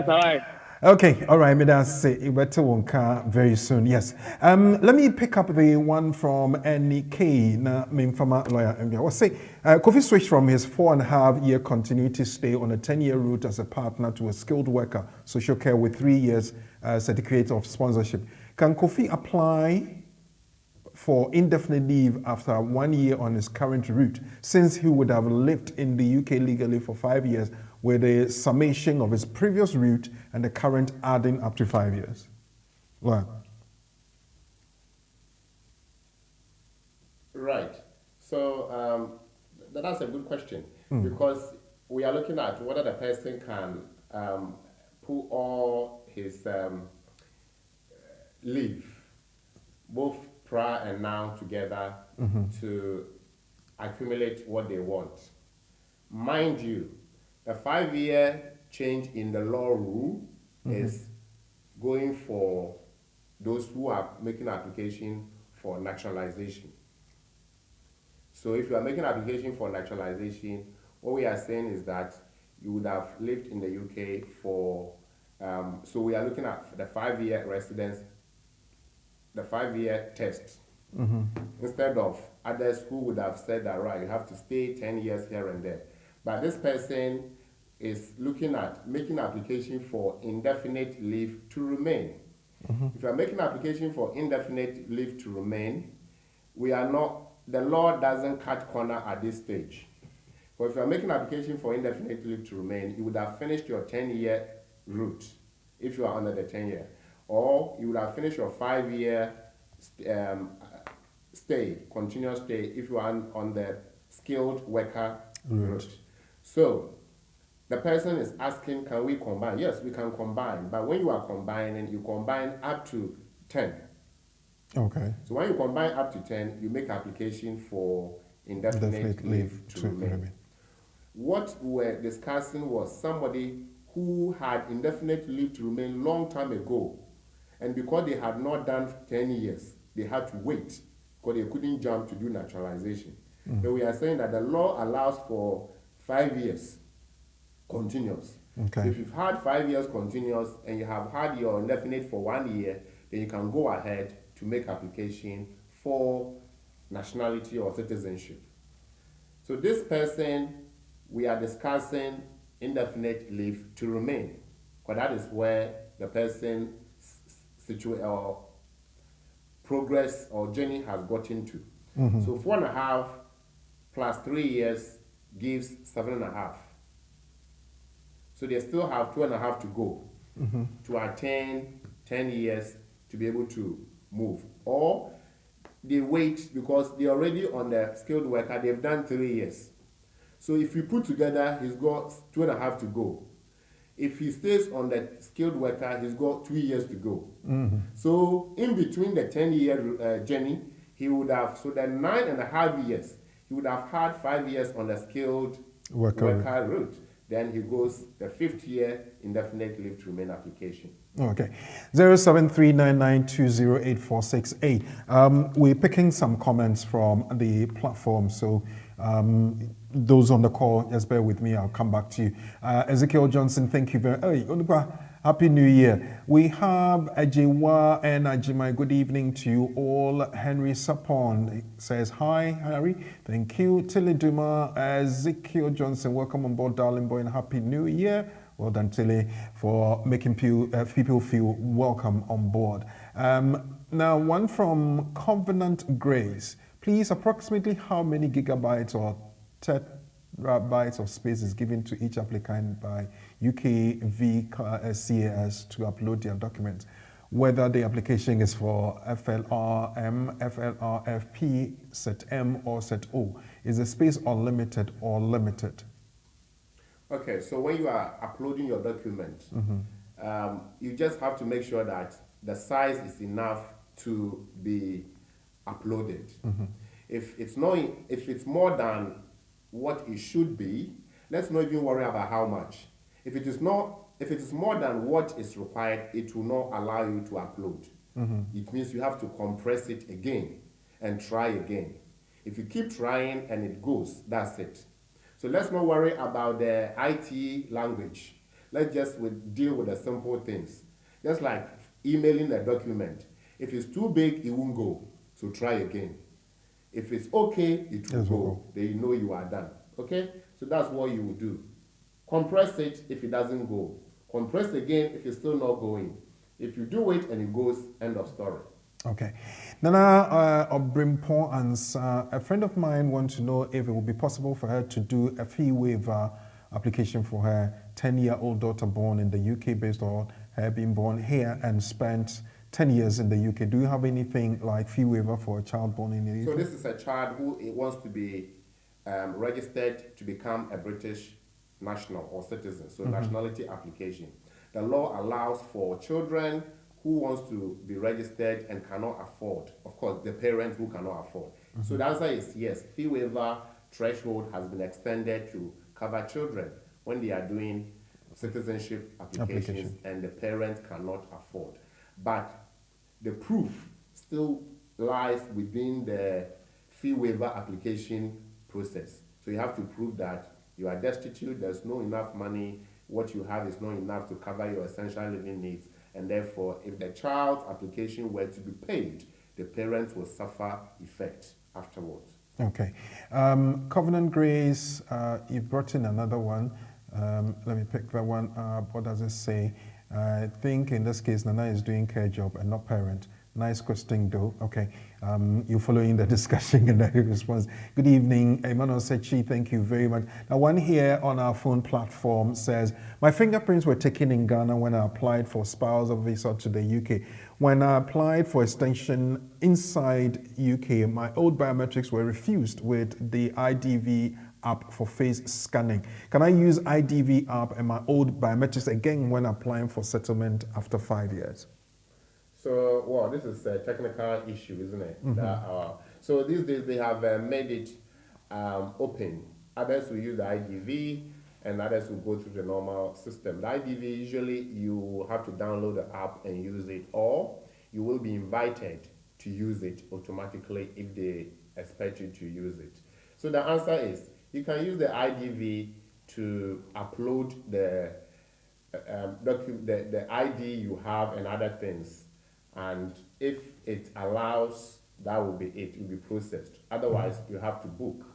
bye. Okay, all right, me that's say you better won't very soon. Yes. Let me pick up the one from NK, na Mimfama lawyer. I will say, Kofi switched from his 4.5-year continuity stay on a 10-year route as a partner to a skilled worker social care with 3 years certificate of sponsorship. Can Kofi apply for indefinite leave after 1 year on his current route, since he would have lived in the UK legally for 5 years, with a summation of his previous route and the current adding up to 5 years? Well. Right. So that's a good question, because we are looking at whether the person can put all his leave, both prior and now, together to accumulate what they want. Mind you, a 5-year change in the law rule is going for those who are making application for naturalization. So if you are making application for naturalization, what we are saying is that you would have lived in the UK for So we are looking at the 5-year residence, the 5-year test, instead of others who would have said that, right, you have to stay 10 years here and there. But this person is looking at making application for indefinite leave to remain. If you are making application for indefinite leave to remain, the law doesn't cut corner at this stage. But if you are making application for indefinite leave to remain, you would have finished your 10-year route if you are under the 10-year, or you would have finished your 5-year continuous stay if you are on the skilled worker route. So the person is asking, can we combine? Yes, we can combine, but when you are combining, you combine up to 10. Okay. So when you combine up to 10, you make application for indefinite leave to remain. What we're discussing was somebody who had indefinite leave to remain long time ago, and because they had not done 10 years, they had to wait because they couldn't jump to do naturalization. So we are saying that the law allows for 5 years continuous. Okay. So if you've had 5 years continuous and you have had your indefinite for 1 year, then you can go ahead to make application for nationality or citizenship. So this person, we are discussing indefinite leave to remain, because that is where the person's progress or journey has gotten to. So 4.5 plus 3 years gives 7.5. So they still have 2.5 to go to attain 10 years to be able to move. Or they wait because they're already on the skilled worker, they've done 3 years. So if we put together, he's got 2.5 to go. If he stays on the skilled worker, he's got 2 years to go. So in between the 10-year journey, he would have, so the 9.5 years, he would have had 5 years on the skilled worker route. Then he goes the 5th year indefinite leave to remain application. Okay. 0739920848. We're picking some comments from the platform, so those on the call, just bear with me, I'll come back to you. Ezekiel Johnson, thank you very much. Happy New Year. We have Ajiwa and Ajimai. Good evening to you all. Henry Sapon says, hi, Harry. Thank you. Tilly Duma, Ezekiel Johnson, welcome on board, darling boy, and Happy New Year. Well done, Tilly, for making people feel welcome on board. Now, one from Covenant Grace. Please, approximately how many gigabytes or terabytes of space is given to each applicant by UKVCAS to upload their documents, whether the application is for FLRM, FLRFP, Set M, or Set O? Is the space unlimited or limited? Okay, so when you are uploading your document, you just have to make sure that the size is enough to be uploaded. If it's more than what it should be, let's not even worry about how much. If it is more than what is required, it will not allow you to upload. It means you have to compress it again and try again. If you keep trying and it goes, that's it. So let's not worry about the IT language. Let's just deal with the simple things. Just like emailing a document. If it's too big, it won't go. So try again. If it's okay, it will go. Then you know you are done. Okay? So that's what you will do. Compress it if it doesn't go. Compress again if it's still not going. If you do it and it goes, end of story. Okay. Nana Frimpong answer. A friend of mine wants to know if it would be possible for her to do a fee waiver application for her 10-year-old daughter born in the UK based on her being born here and spent 10 years in the UK. Do you have anything like fee waiver for a child born in the UK? So this is a child who wants to be registered to become a British national or citizen, so nationality application. The law allows for children who wants to be registered and cannot afford, of course, the parents who cannot afford. So the answer is yes. Fee waiver threshold has been extended to cover children when they are doing citizenship applications and the parent cannot afford. But the proof still lies within the fee waiver application process. So you have to prove that you are destitute, there's no enough money, what you have is not enough to cover your essential living needs, and therefore, if the child's application were to be paid, the parents will suffer effect afterwards. Okay. Covenant Grace, you brought in another one. Let me pick that one up. What does it say? I think in this case, Nana is doing care job and not parent. Nice question, though. Okay. You're following the discussion and the response. Good evening, Emmanuel Sechi. Thank you very much. Now, one here on our phone platform says, my fingerprints were taken in Ghana when I applied for spousal visa to the UK. When I applied for extension inside UK, my old biometrics were refused with the IDV app for face scanning. Can I use IDV app and my old biometrics again when applying for settlement after 5 years? So, well, this is a technical issue, isn't it? So these days they have made it open. Others will use the IDV and others will go through the normal system. The IDV, usually you have to download the app and use it, or you will be invited to use it automatically if they expect you to use it. So the answer is, you can use the IDV to upload the ID you have and other things. And if it allows, that will be it. It will be processed. Otherwise, you have to book.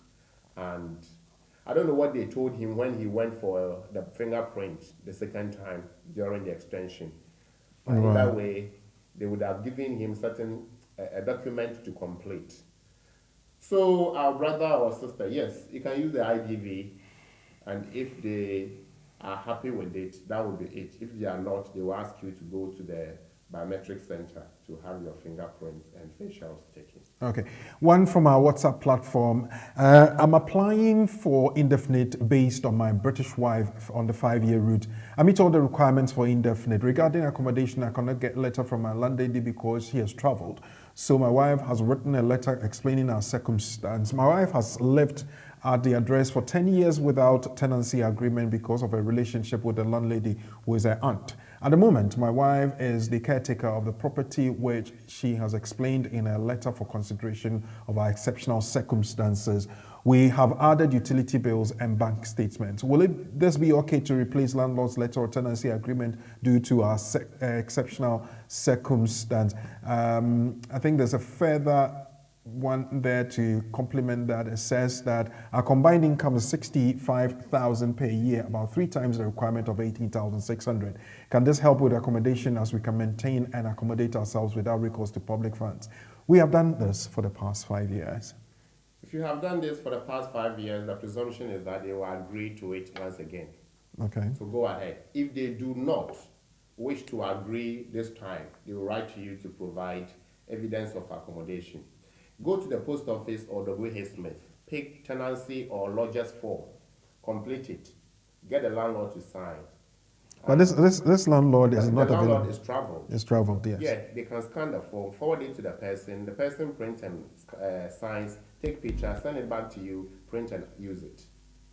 And I don't know what they told him when he went for the fingerprint the second time during the extension. But either way, they would have given him a document to complete. So our brother or sister, yes, you can use the IDV, and if they are happy with it, that will be it. If they are not, they will ask you to go to the biometric center to have your fingerprints and facials taken. Okay. One from our WhatsApp platform. I'm applying for indefinite based on my British wife on the 5-year route. I meet all the requirements for indefinite. Regarding accommodation, I cannot get a letter from my landlady because she has traveled. So my wife has written a letter explaining our circumstance. My wife has lived at the address for 10 years without tenancy agreement because of a relationship with the landlady who is her aunt. At the moment, my wife is the caretaker of the property, which she has explained in a letter for consideration of our exceptional circumstances. We have added utility bills and bank statements. Will this be okay to replace landlord's letter or tenancy agreement due to our exceptional circumstance? I think there's a further one there to complement that. It says that our combined income is 65,000 per year, about 3 times the requirement of 18,600. Can this help with accommodation as we can maintain and accommodate ourselves without recourse to public funds? We have done this for the past 5 years. If you have done this for the past 5 years, the presumption is that they will agree to it once again. Okay. So go ahead. If they do not wish to agree this time, they will write to you to provide evidence of accommodation. Go to the post office or W.H. Smith, pick tenancy or lodger's form, complete it, get the landlord to sign. But this landlord is not available. The landlord is traveled. It's traveled, yes. Yeah, they can scan the form, forward it to the person prints and signs, take pictures, send it back to you, print and use it.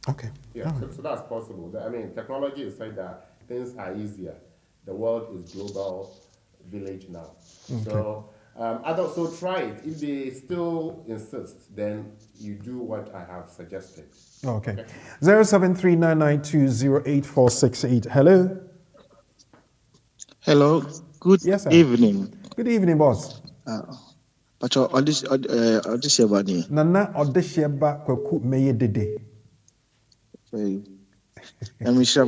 Okay. Yeah, so that's possible. I mean, technology is said that things are easier. The world is global village now. Okay. So so try it. If they still insist, then you do what I have suggested. Okay. 0739920848. Hello. Hello. Good evening. Good evening, boss. Pacho Odishebani. Nana Odisheba Kwaku Meye Dede. Yamisha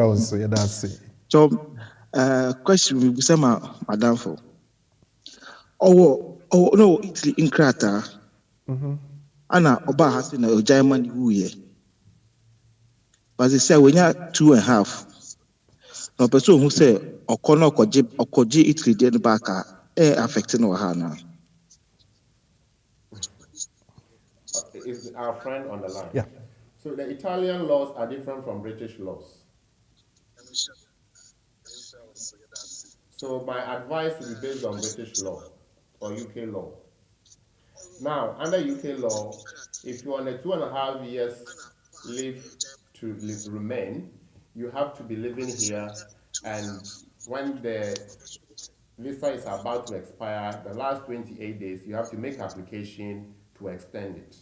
also, yeah, that's it. So, question we say madam for. Oh no, Italy in Krata. Anna Oba has been a German who ye. But they say when you're 2.5. No person who say Okono Okoji Italy den baka affecting Ohana. Is our friend on the line? Yeah. So the Italian laws are different from British laws. So my advice will be based on British law or UK law. Now, under UK law, if you're on a 2.5 years leave to remain, you have to be living here, and when the visa is about to expire, the last 28 days, you have to make application to extend it.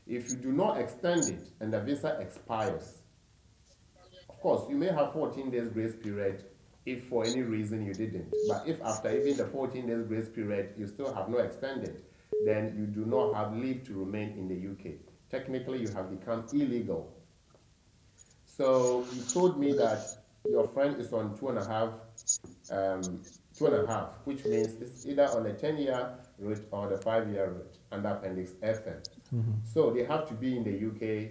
If you do not extend it and the visa expires, course, you may have 14 days grace period if for any reason you didn't. But if after even the 14 days grace period, you still have not extended, then you do not have leave to remain in the UK. Technically, you have become illegal. So you told me that your friend is on 2.5, which means it's either on a 10-year route or the 5-year route under Appendix FM. So they have to be in the UK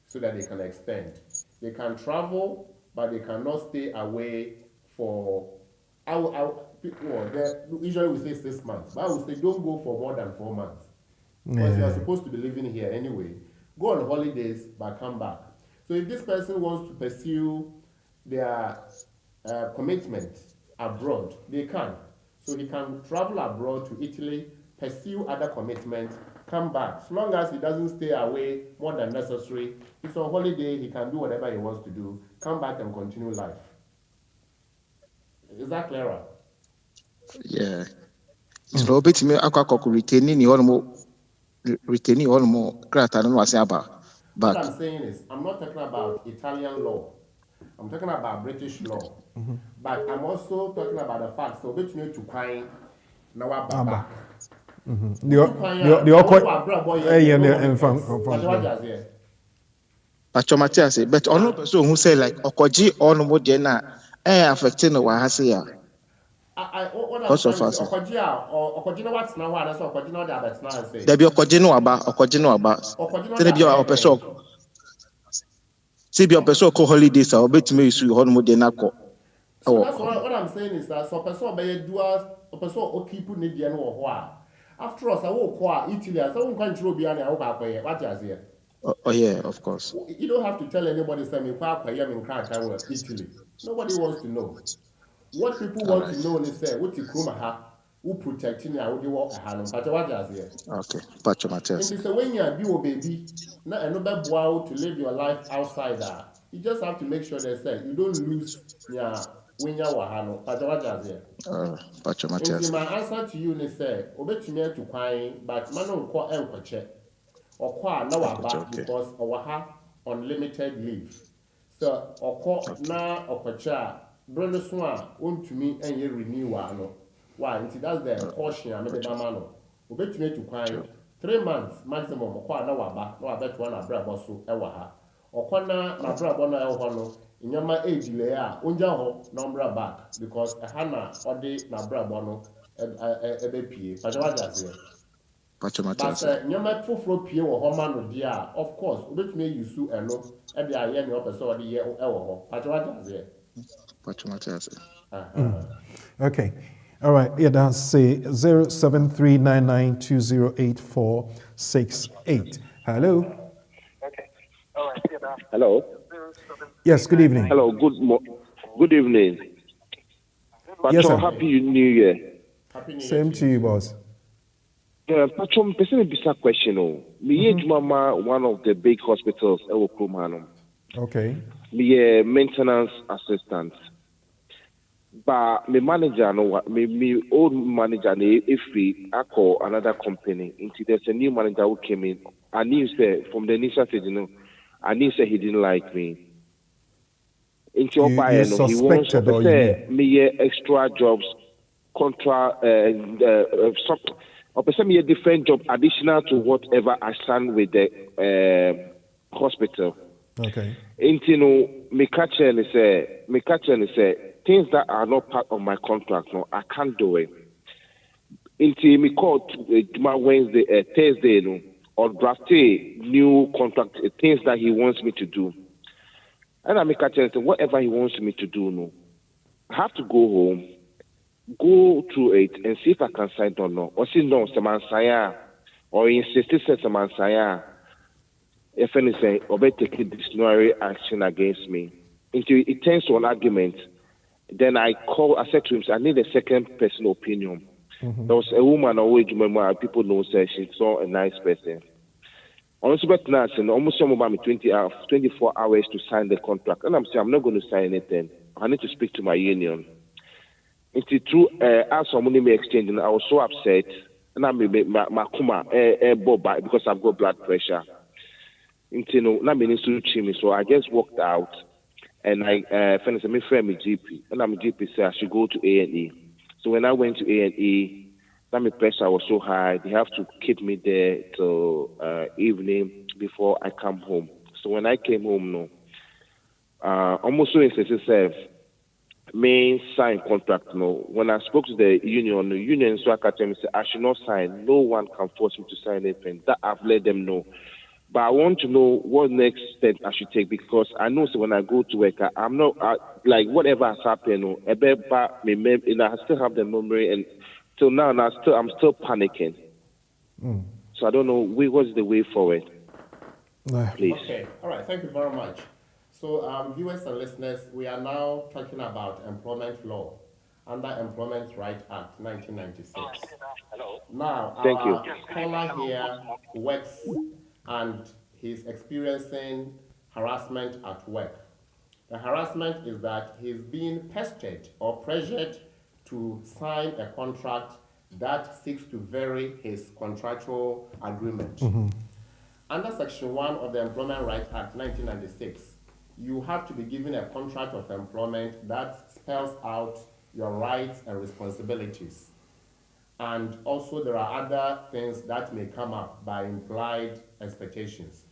so that they can extend. They can travel, but they cannot stay away for, usually we say 6 months, but I would say don't go for more than 4 months. Because you are supposed to be living here anyway. Go on holidays, but come back. So if this person wants to pursue their commitment abroad, they can. So he can travel abroad to Italy, pursue other commitments, come back. As long as he doesn't stay away more than necessary, he's on holiday, he can do whatever he wants to do, come back and continue life. Is that clearer? Yeah. So betimi akwa retaining all more grata no wase aba. What I'm saying is, I'm not talking about Italian law. I'm talking about British law. But I'm also talking about the fact, so which need to kind now back. Matias, but ono person who say like okoji ono mo de na affecting no wa hase ya. Because of us. Okoji no what na wa na so okoji no dey abet na say. There be okoji no aba. There be a person. See be a person ko holidays a obetime isu ono mo de na ko. So that's what I'm saying is that so person be dual person o keep need dey no ho a. After all, I will call Italy. I won't control beyond the okay. What is here? Oh yeah, of course. You don't have to tell anybody saying Italy. Nobody wants to know. What people want to know is say what you who protecting you, who walk a hand. But what is here? Okay, Pacho Matias. And so when you are a baby, not another boy to live your life outside that. You just have to make sure they say you don't lose when you are Hano. But what is here? Pacho Matias. My answer to you is say, obey to crying, but man don't call elko check. Or qua now back because our have unlimited leave. So or call now or pacha, brother swan won't to me and you renew one. Why? That's the caution I made a man. Obey to crying 3 months maximum or qua now back, no I bet one a brother so ewaha. Or corner my brother elhono in your age layer, unjaho number back because a hana or day na brother a BP. But what does it? But nyama foforo pie wo ho ma no dia of course obetumi yusu eno e be aye ne opeso de ye e wo ho pacho Matias. Okay. All right. Yeah, that's 0739920848. Hello. Okay. All right. Hello. Yes, good evening. Hello, good evening. Yes, sir. Happy New Year. Same to you, boss. Patron, person bisa question me mama one of the big hospitals Okay. Me maintenance assistant. But my manager me old manager if we call another company into there's a new manager who came in. I knew say from the initial stage, I knew say he didn't like me. Into he wants to say me extra jobs, or me a different job additional to whatever I stand with the hospital. Okay. Into me catch and say things that are not part of my contract. No, I can't do it. Into me called Wednesday, Thursday, or draft a new contract, things that he wants me to do. And I make a chance whatever he wants me to do, no. I have to go home, go through it and see if I can sign or not. Or see no, someone sign or insist someone sign. If anything, or be taking disciplinary action against me. Until it turns to an argument, then I said to him, I need a second person opinion. There was a woman always people know say she's so a nice person. Honestly, but now, almost about me 24 hours to sign the contract. And I'm saying, I'm not going to sign anything. I need to speak to my union. It's true, as someone me exchanging, I was so upset. And I'm my kuma, because I've got blood pressure. So I just walked out. and I finished my friend my GP, and I'm a GP said I should go to A&E. So when I went to A&E, that my pressure was so high. They have to keep me there till evening before I come home. So when I came home, no, almost so insensitive. Main sign contract. No, when I spoke to the union so I can tell me say I should not sign. No one can force me to sign anything. That I've let them know. But I want to know what next step I should take because I know so when I go to work, I'm not like whatever has happened. No, I still have the memory, and till now, I'm still panicking. So I don't know what's the way forward. Please. Okay. All right. Thank you very much. So, viewers and listeners, we are now talking about employment law under Employment Right Act 1996. Now, our caller here works and he's experiencing harassment at work. The harassment is that he's being pestered or pressured to sign a contract that seeks to vary his contractual agreement. Under Section 1 of the Employment Right Act 1996, you have to be given a contract of employment that spells out your rights and responsibilities. And also there are other things that may come up by implied expectations.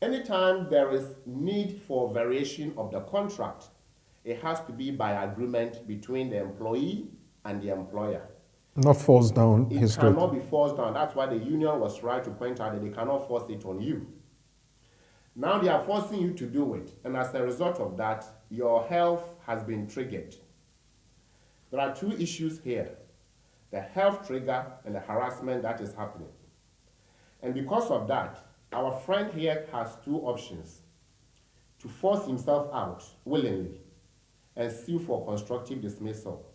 Anytime there is need for variation of the contract, it has to be by agreement between the employee and the employer. Not forced down his throat. It cannot be forced down. That's why the union was right to point out that they cannot force it on you. Now they are forcing you to do it, and as a result of that, your health has been triggered. There are two issues here, the health trigger and the harassment that is happening. And because of that, our friend here has two options: to force himself out willingly and sue for constructive dismissal,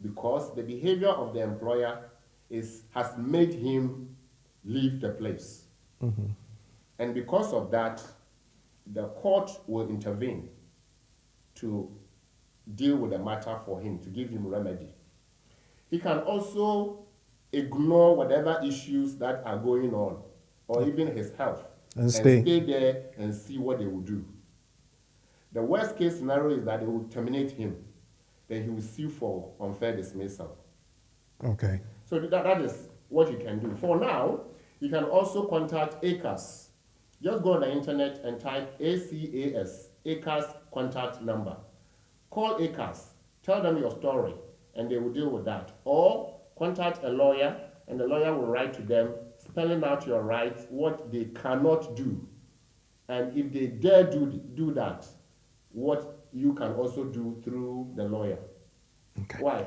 because the behavior of the employer has made him leave the place. And because of that, the court will intervene to deal with the matter for him, to give him remedy. He can also ignore whatever issues that are going on, or even his health, and stay there and see what they will do. The worst case scenario is that they will terminate him. Then he will sue for unfair dismissal. Okay. So that is what you can do. For now, you can also contact EUSS. Just go on the internet and type ACAS, EUSS contact number. Call EUSS, tell them your story, and they will deal with that. Or contact a lawyer, and the lawyer will write to them, spelling out your rights, what they cannot do. And if they dare do that, what you can also do through the lawyer. Okay. Why?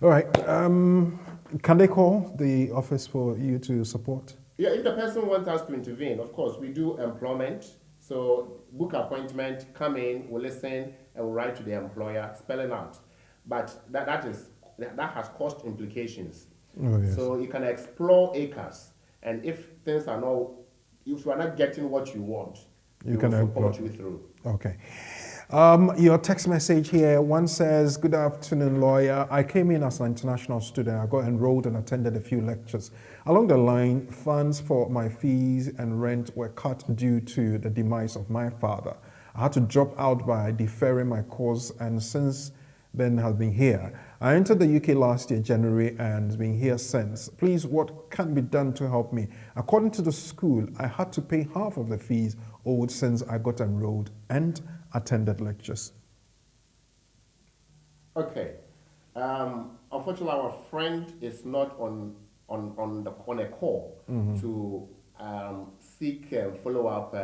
All right. Can they call the office for you to support? Yeah, if the person wants us to intervene, of course, we do employment. So book appointment, come in, we'll listen, and we'll write to the employer, spelling out. But that has cost implications. Oh, yes. So you can explore EUSS, and if things are not, if you are not getting what you want, you can support you through. Okay. Your text message here, one says, good afternoon, lawyer. I came in as an international student. I got enrolled and attended a few lectures. Along the line, funds for my fees and rent were cut due to the demise of my father. I had to drop out by deferring my course, and since then have been here. I entered the UK last year, January, and been here since. Please, what can be done to help me? According to the school, I had to pay half of the fees owed since I got enrolled and attended lectures. Okay. Unfortunately, our friend is not on a call to seek follow-up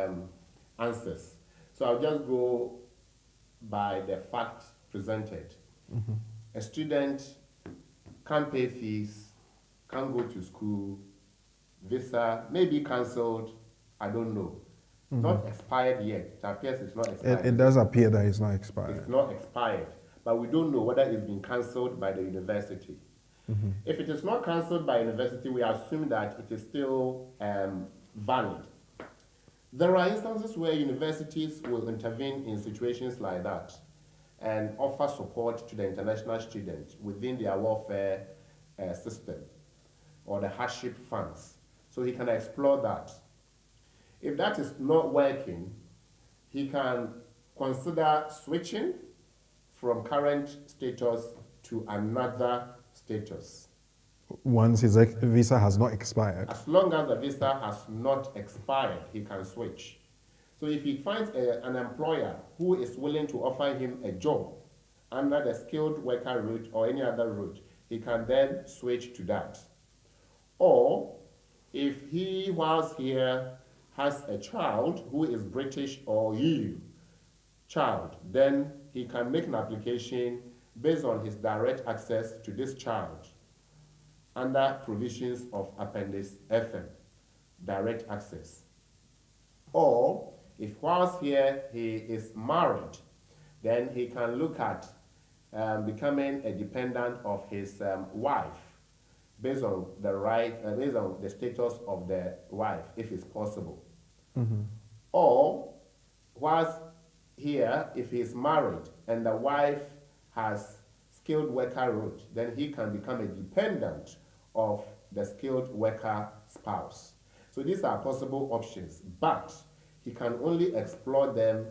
answers. So I'll just go by the fact presented. A student can't pay fees, can't go to school, visa may be cancelled, I don't know. Not expired yet. It appears it's not expired. It does appear that it's not expired. It's not expired, but we don't know whether it's been cancelled by the university. If it is not cancelled by university, we assume that it is still valid. There are instances where universities will intervene in situations like that and offer support to the international students within their welfare system or the hardship funds. So he can explore that. If that is not working, he can consider switching from current status to another status. Once his visa has not expired. As long as the visa has not expired, he can switch. So if he finds an employer who is willing to offer him a job under the skilled worker route or any other route, he can then switch to that. Or if he, whilst here, has a child who is British or EU child, then he can make an application based on his direct access to this child under provisions of Appendix FM, direct access. Or if whilst here he is married, then he can look at becoming a dependent of his wife based on based on the status of the wife, if it's possible. Or whilst here, if he is married and the wife has skilled worker route, then he can become a dependent of the skilled worker spouse. So these are possible options, but he can only explore them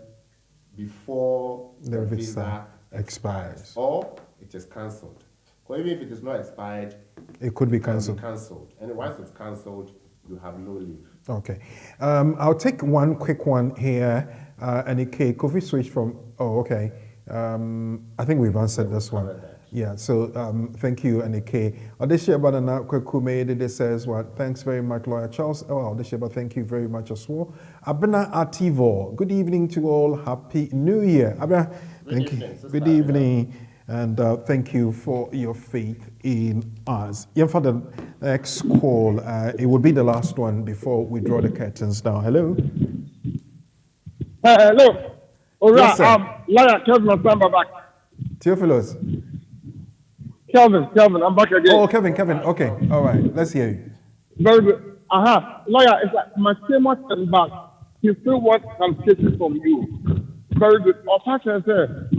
before the visa expires or it is cancelled. Or even if it is not expired, it could be cancelled. And once it's cancelled, you have no leave. Okay. I'll take one quick one here. Anike, could we switch from, okay. I think we've answered this one. Yeah, so thank you, Anike. Odeshia Badana Kwekume says what? Thanks very much, Lawyer Charles. Oh, Odeshia, thank you very much as well. Abena Ativo, good evening to all. Happy New Year. Abena, thank you. Good evening. And thank you for your faith in us. Yeah, for the next call, it will be the last one before we draw the curtains down. Hello? Hello. All right, yes, Lawyer Kevin, I'm back. Theophilus. Kelvin, I'm back again. Oh, Kevin, okay. All right, let's hear you. Very good. Lawyer, it's like my same one back. He still wants some cases from you. Very good. Otacha said,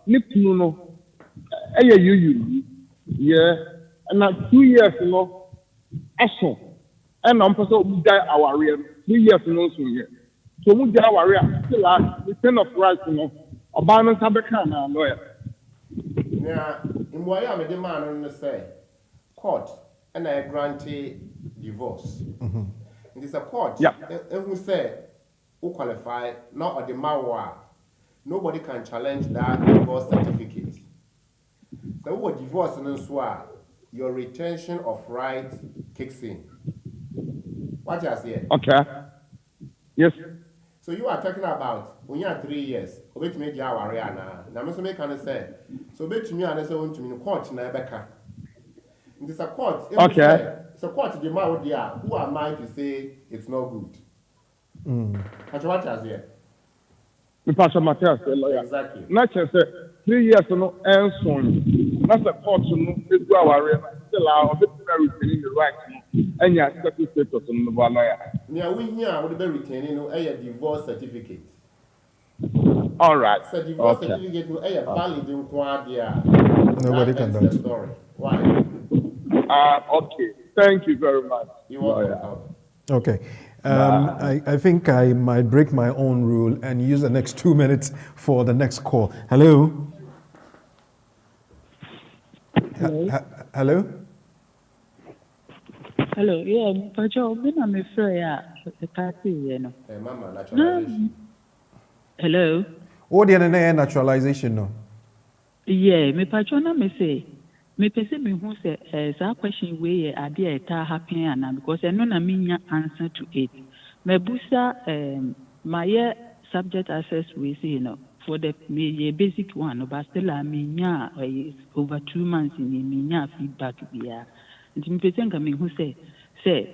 Nipunu no, you, yeah, and now 2 years, you know, action, and I'm supposed to die our real 2 years, you know, so yeah. So we die our real, still the kind of rights, you know, about us have a kind of lawyer. Yeah, in why I'm a demand on the say court and I granted divorce. It is a court, yeah, and who say who qualify, not a demand. Nobody can challenge that divorce certificate. So what divorce and your retention of rights kicks in. What you say? Okay. Yes. So you are talking about when you are 3 years, obey to me the hour now. Now Mr. May can say, so obey to me and say want to me court na Rebecca. It is a court. Okay. It's a court the man there. Who am I to say it's not good? What you say? Pastor Matthias, lawyer. Exactly. Not just 3 years no answer. That's a court no is go our still our bit retaining the right and your status on the lawyer. Yeah, we here would be retaining a divorce certificate. All right. So divorce certificate no a valid in quadia. Nobody can do the story. Why? Okay. Thank you very much. You're welcome. Okay. I think I might break my own rule and use the next 2 minutes for the next call. Hello? Hello? Hello, yeah, but I'm afraid the party, you know. Hey, Mama, naturalization. Hello? What do you know naturalization? No? Yeah, me patrona me say. Me pese me who say that question where idea it happen and because I know na me answer to it. Me busa my subject access we see you know for the me basic one but still I mean over 2 months in me feedback biya. Nti me pese nka me who say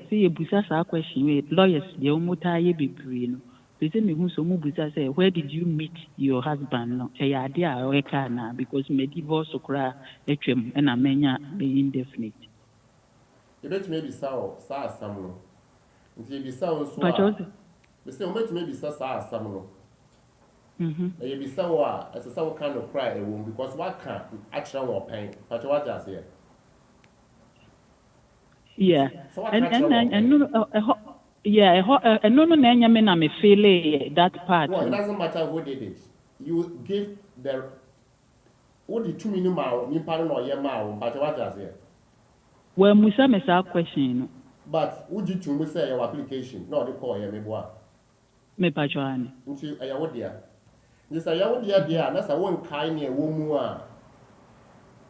you busa that question where lawyers they omota ye bebre no. Pese me who so mu busa say where did you meet your husband no e idea o eka na because me divorce okra etwem and amenya be indefinite. You bet maybe so some no. Nti be so so. We say we maybe so some no. You be so as a so kind of cry a womb because what can actually want pain. But what does here? Yeah. So what and no Yeah, no, me feel that part. Well, it doesn't matter who did it. You give the who the 2 minutes now, you pardon or your mouth, but what does it? Well, Musa me sa question. But would you to say your application? No, the call you me boy. Me pajoane. Nti a yawo dia. This a yawo dia dia, na sa won kai ne wo mu a.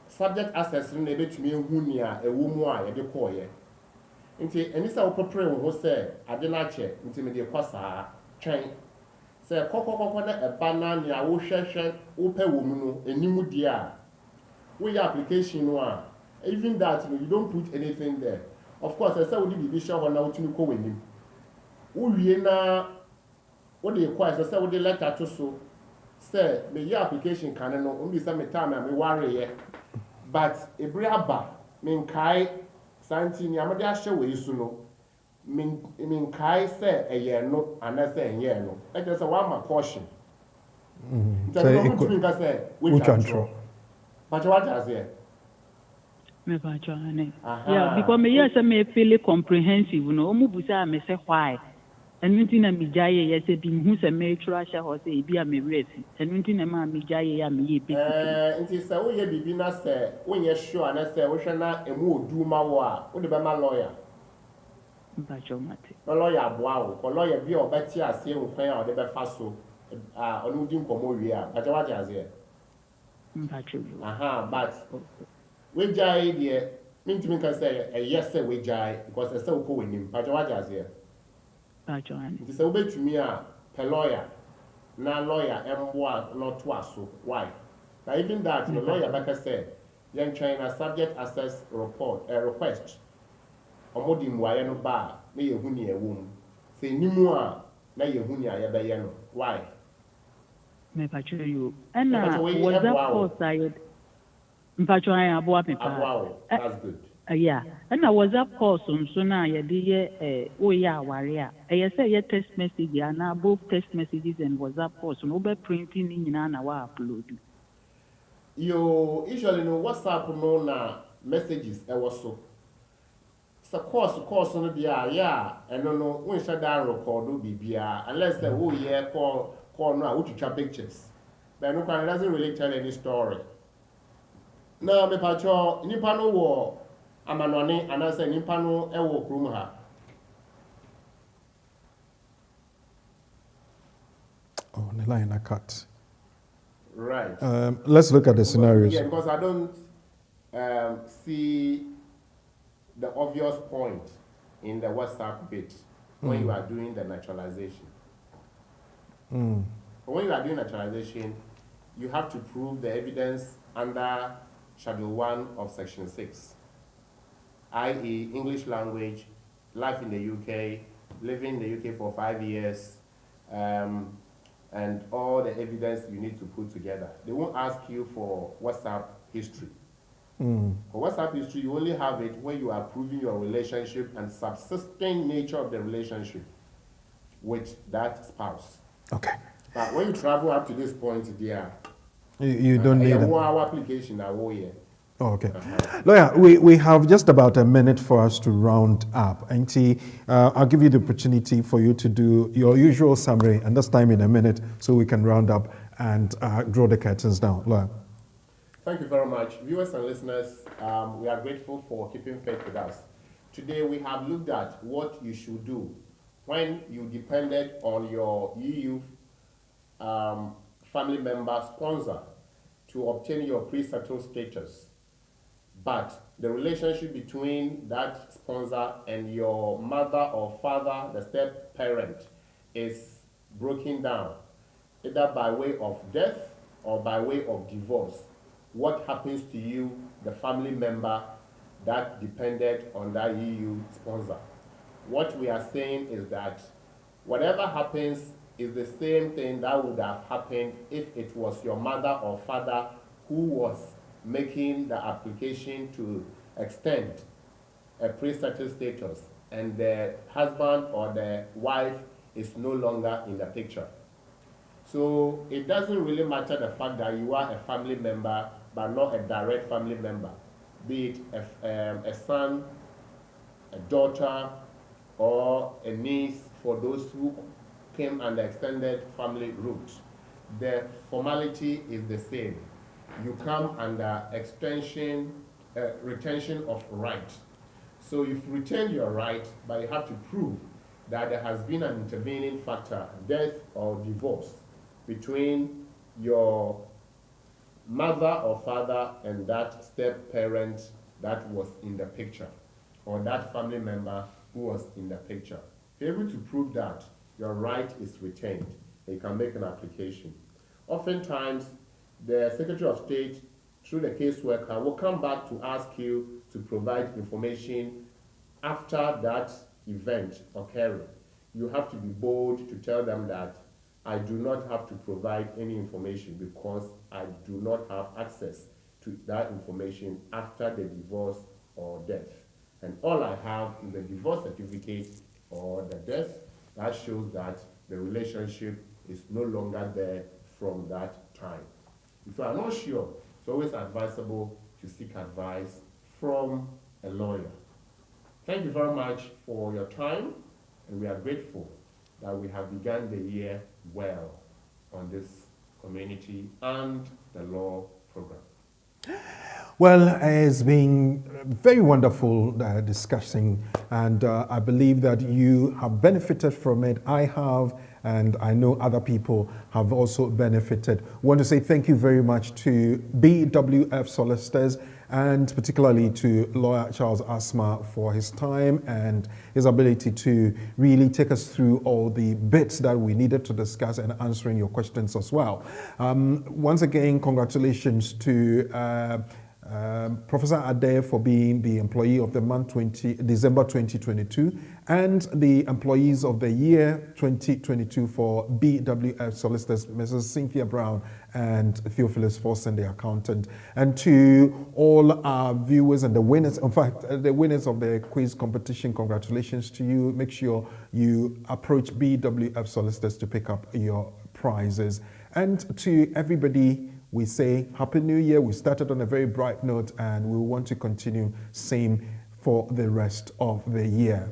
Subject access no na betumi ehu ni a ewo mu a ye de call ye. Nti eni sa wo prepare wo say ade na che, nti me de kwasa twen. Say kokokoko na eba na ne a wo hwehwe wo pe wo mu no enimu dia. Wo your application no a even that you don't put anything there. Of course, I say we did the show when now to go with him. We na what they require, say we the letter to so say me your application can no only say me time me worry but every aba me kai santi ni amade ahye we su no me kai say eye no ana say eye no e just say one ma caution. Say it could we control. But what does it? Me pajoane. Yeah, because me yes me feel comprehensive no omu busa me say why. Enunti na mi jaye yes be hu se me try sha ho say bi a me resi. Enunti na ma mi jaye ya me ye bi. Nti say wo ye bibi na say wo ye sure na say wo hwe na emu odu ma wo a wo de be ma lawyer. Mpachomate. No lawyer aboa wo, ko lawyer bi o beti ase nkwan a o de be fa so onu di nkomo wi a. But what does it? Mpacho. But we jai there mean can say a yes say we jai because I say we go with him. But what does it? Pajoane. It is a way to me a lawyer. Na lawyer emwa not to so why? Now even that the lawyer back said young China subject access report a request omodi mwaye no ba na yehu ni ewum say nimu a na yehu ni ayebe no why? Me pacho you and was that course I Mpachoane aboa me pa. Wow, that's good. Yeah. And I was up course so na ye de o ya aware a. E say ye text message na both text messages and WhatsApp course no be printing ni nyina na wa upload. You usually know WhatsApp no na messages e was so. So course no dia yeah and no when shut down record do bibia unless the whole year call no a we pictures. But no it doesn't really tell any story. Na me pacho nipa no wo amanone anase nipa no e wo krum ha. Oh, the line I cut. Right. Let's look at the scenarios. Yeah, because I don't see the obvious point in the WhatsApp bit when you are doing the naturalization. When you are doing naturalization, you have to prove the evidence under Schedule 1 of Section 6, i.e. English language, life in the UK, living in the UK for 5 years, and all the evidence you need to put together. They won't ask you for WhatsApp history. For WhatsApp history, you only have it when you are proving your relationship and subsisting nature of the relationship with that spouse. Okay. But when you travel up to this point, there, you don't need our application. Oh, okay. Lawyer, we have just about a minute for us to round up. And I'll give you the opportunity for you to do your usual summary, and this time in a minute, so we can round up and draw the curtains down. Lawyer. Thank you very much. Viewers and listeners, we are grateful for keeping faith with us. Today we have looked at what you should do when you depended on your EU family member sponsor to obtain your pre-settled status. But the relationship between that sponsor and your mother or father, the step parent, is broken down, either by way of death or by way of divorce. What happens to you, the family member that depended on that EU sponsor? What we are saying is that whatever happens is the same thing that would have happened if it was your mother or father who was making the application to extend a pre-settled status and the husband or the wife is no longer in the picture. So it doesn't really matter the fact that you are a family member but not a direct family member, be it a son, a daughter, or a niece for those who came under extended family route, the formality is the same. You come under retention of right. So you've retained your right, but you have to prove that there has been an intervening factor, death or divorce, between your mother or father and that step parent that was in the picture, or that family member who was in the picture. If you're able to prove that, your right is retained. You can make an application. Oftentimes, the Secretary of State, through the caseworker, will come back to ask you to provide information after that event occurring. You have to be bold to tell them that I do not have to provide any information because I do not have access to that information after the divorce or death. And all I have is the divorce certificate or the death that shows that the relationship is no longer there from that time. If you are not sure, it's always advisable to seek advice from a lawyer. Thank you very much for your time, and we are grateful that we have begun the year well on this community and the law program. Well, it's been very wonderful discussing, and I believe that you have benefited from it. I have, and I know other people have also benefited. I want to say thank you very much to BWF Solicitors, and particularly to lawyer Charles Asmah for his time and his ability to really take us through all the bits that we needed to discuss and answering your questions as well. Once again, congratulations to Professor Ade for being the Employee of the Month December 2022 and the Employees of the Year 2022 for BWF Solicitors, Mrs. Cynthia Brown and Theophilus Forsen, the accountant. And to all our viewers and the winners, in fact, the winners of the quiz competition, congratulations to you. Make sure you approach BWF Solicitors to pick up your prizes. And to everybody, we say Happy New Year. We started on a very bright note and we want to continue same for the rest of the year.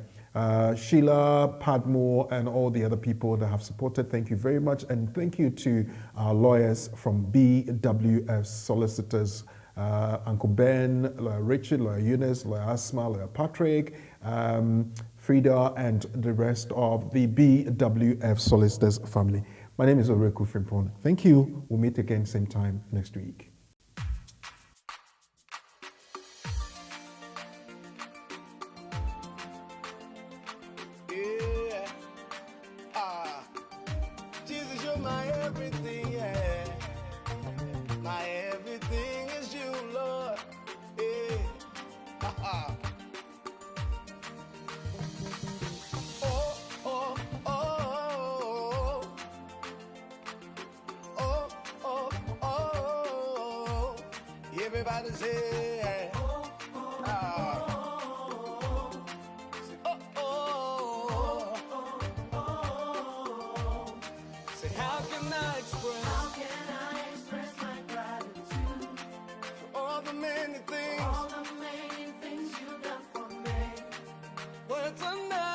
Sheila, Padmore, and all the other people that have supported, thank you very much. And thank you to our lawyers from BWF Solicitors, Uncle Ben, Lawyer Richard, Lawyer Eunice, Lawyer Asma, Lawyer Patrick, Frida, and the rest of the BWF Solicitors family. My name is Owuraku Frimpong. Thank you. We'll meet again same time next week. Yeah. Jesus, you're my everything, yeah. My everything is you, Lord. Yeah. Oh, oh, oh. Oh, oh, oh. Everybody say, ah. Say, oh, oh. Say, how can I express my gratitude for all the many things you've done for me? Words are not